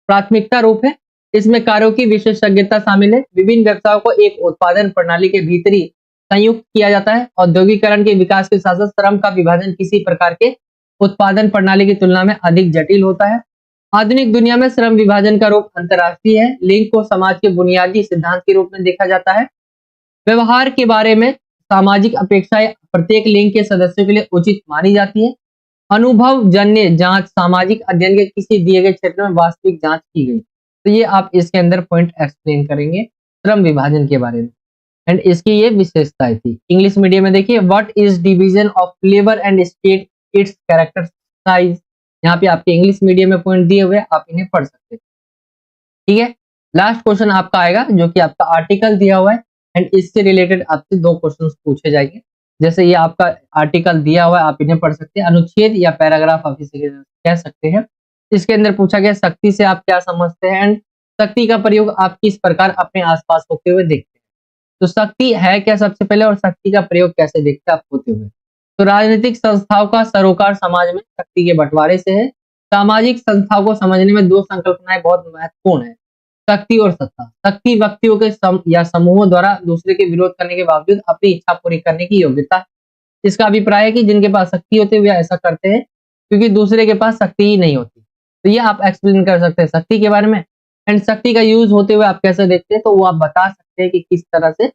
प्राथमिकता रूप है, इसमें कार्यों की विशेषज्ञता शामिल है। विभिन्न व्यवसायों को एक उत्पादन प्रणाली के भीतर ही संयुक्त किया जाता है। औद्योगिकरण के विकास के साथ साथ श्रम का विभाजन किसी प्रकार के उत्पादन प्रणाली की तुलना में अधिक जटिल होता है। आधुनिक दुनिया में श्रम विभाजन का रूप अंतर्राष्ट्रीय है। लिंग को समाज के बुनियादी सिद्धांत के रूप में देखा जाता है। व्यवहार के बारे में सामाजिक अपेक्षाएं प्रत्येक लिंग के सदस्यों के लिए उचित मानी जाती है। अनुभव जन्य जांच, सामाजिक अध्ययन के किसी दिए गए क्षेत्र में वास्तविक जांच की गई। तो ये आप इसके अंदर पॉइंट एक्सप्लेन करेंगे श्रम विभाजन के बारे में, एंड इसकी ये विशेषताएं थी। इंग्लिश मीडियम में देखिए, what is division of labour and state its characterise. यहाँ पे आपके इंग्लिश मीडियम में पॉइंट दिए हुए, आप इन्हें पढ़ सकते हैं। ठीक है, लास्ट क्वेश्चन आपका आएगा जो कि आपका आर्टिकल दिया हुआ है, एंड इससे रिलेटेड आपसे 2 क्वेश्चन पूछे जाएंगे। जैसे ये आपका आर्टिकल दिया हुआ है, आप इन्हें पढ़ सकते हैं। अनुच्छेद या पैराग्राफ आप इसे कह सकते हैं। इसके अंदर पूछा गया शक्ति से आप क्या समझते हैं, एंड शक्ति का प्रयोग आप किस प्रकार अपने आसपास होते हुए देखते हैं। तो शक्ति है क्या सबसे पहले, और शक्ति का प्रयोग कैसे देखते हैं आप होते हुए। तो राजनीतिक संस्थाओं का सरोकार समाज में शक्ति के बंटवारे से है। सामाजिक संस्थाओं को समझने में 2 संकल्पनाएं बहुत महत्वपूर्ण है, शक्ति और सत्ता। शक्ति व्यक्तियों के या समूहों द्वारा दूसरे के विरोध करने के बावजूद अपनी इच्छा पूरी करने की योग्यता। इसका अभिप्राय है कि जिनके पास शक्ति होती है वे ऐसा करते हैं क्योंकि दूसरे के पास शक्ति ही नहीं होती। तो ये आप एक्सप्लेन कर सकते हैं शक्ति के बारे में, एंड शक्ति का यूज होते हुए आप कैसे देखते हैं, तो वो आप बता सकते हैं कि किस तरह से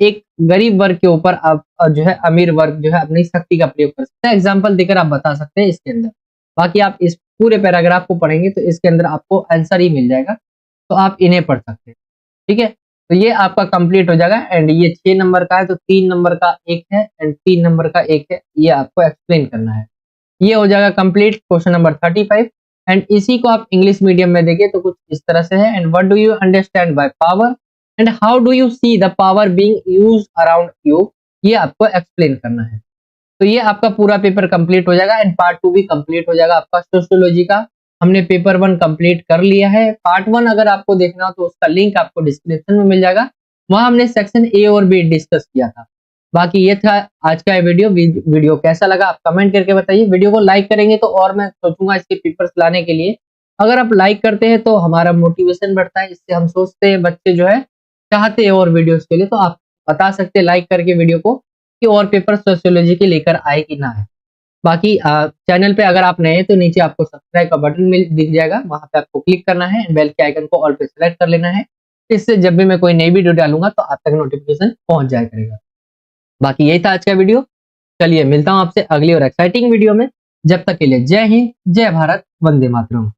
एक गरीब वर्ग के ऊपर आप जो है अमीर वर्ग जो है अपनी शक्ति का प्रयोग कर सकते हैं। एग्जाम्पल देकर आप बता सकते हैं इसके अंदर। बाकी आप इस पूरे पैराग्राफ को पढ़ेंगे तो इसके अंदर आपको आंसर ही मिल जाएगा, तो आप इन्हें पढ़ सकते हैं। ठीक है, तो ये आपका कंप्लीट हो जाएगा। एंड ये 6 नंबर का है, तो 3 नंबर का एक है एंड 3 नंबर का एक है, ये आपको एक्सप्लेन करना है। ये हो जाएगा कंप्लीट क्वेश्चन नंबर 35। एंड इसी को आप इंग्लिश मीडियम में देखिए तो कुछ इस तरह से है। And what do you understand by power and how do you see the power being used around you, ये आपको एक्सप्लेन करना है। तो ये आपका पूरा पेपर कंप्लीट हो जाएगा एंड पार्ट 2 भी कंप्लीट हो जाएगा आपका सोशियोलॉजी का। हमने पेपर 1 कंप्लीट कर लिया है। पार्ट 1 अगर आपको देखना हो तो उसका लिंक आपको डिस्क्रिप्शन में मिल जाएगा, वहां हमने सेक्शन ए और बी डिस्कस किया था। बाकी ये था आज का वीडियो। वीडियो कैसा लगा आप कमेंट करके बताइए। वीडियो को लाइक करेंगे तो और मैं सोचूंगा इसके पेपर्स लाने के लिए। अगर आप लाइक करते हैं तो हमारा मोटिवेशन बढ़ता है, इससे हम सोचते हैं बच्चे जो है चाहते हैं और वीडियोस के लिए, तो आप बता सकते हैं लाइक करके वीडियो को कि और पेपर सोशियोलॉजी के लेकर आए कि ना आए। बाकी चैनल पे अगर आप नए हैं तो नीचे आपको सब्सक्राइब का बटन मिल दिख जाएगा, वहां पे आपको क्लिक करना है, बेल के आइकन को ऑल पे सेलेक्ट कर लेना है। इससे जब भी मैं कोई नई वीडियो डालूंगा तो आप तक नोटिफिकेशन पहुंच जाया करेगा। बाकी यही था आज का वीडियो। चलिए मिलता हूं आपसे अगली और एक्साइटिंग वीडियो में। जब तक के लिए जय हिंद, जय भारत, वंदे मातरम।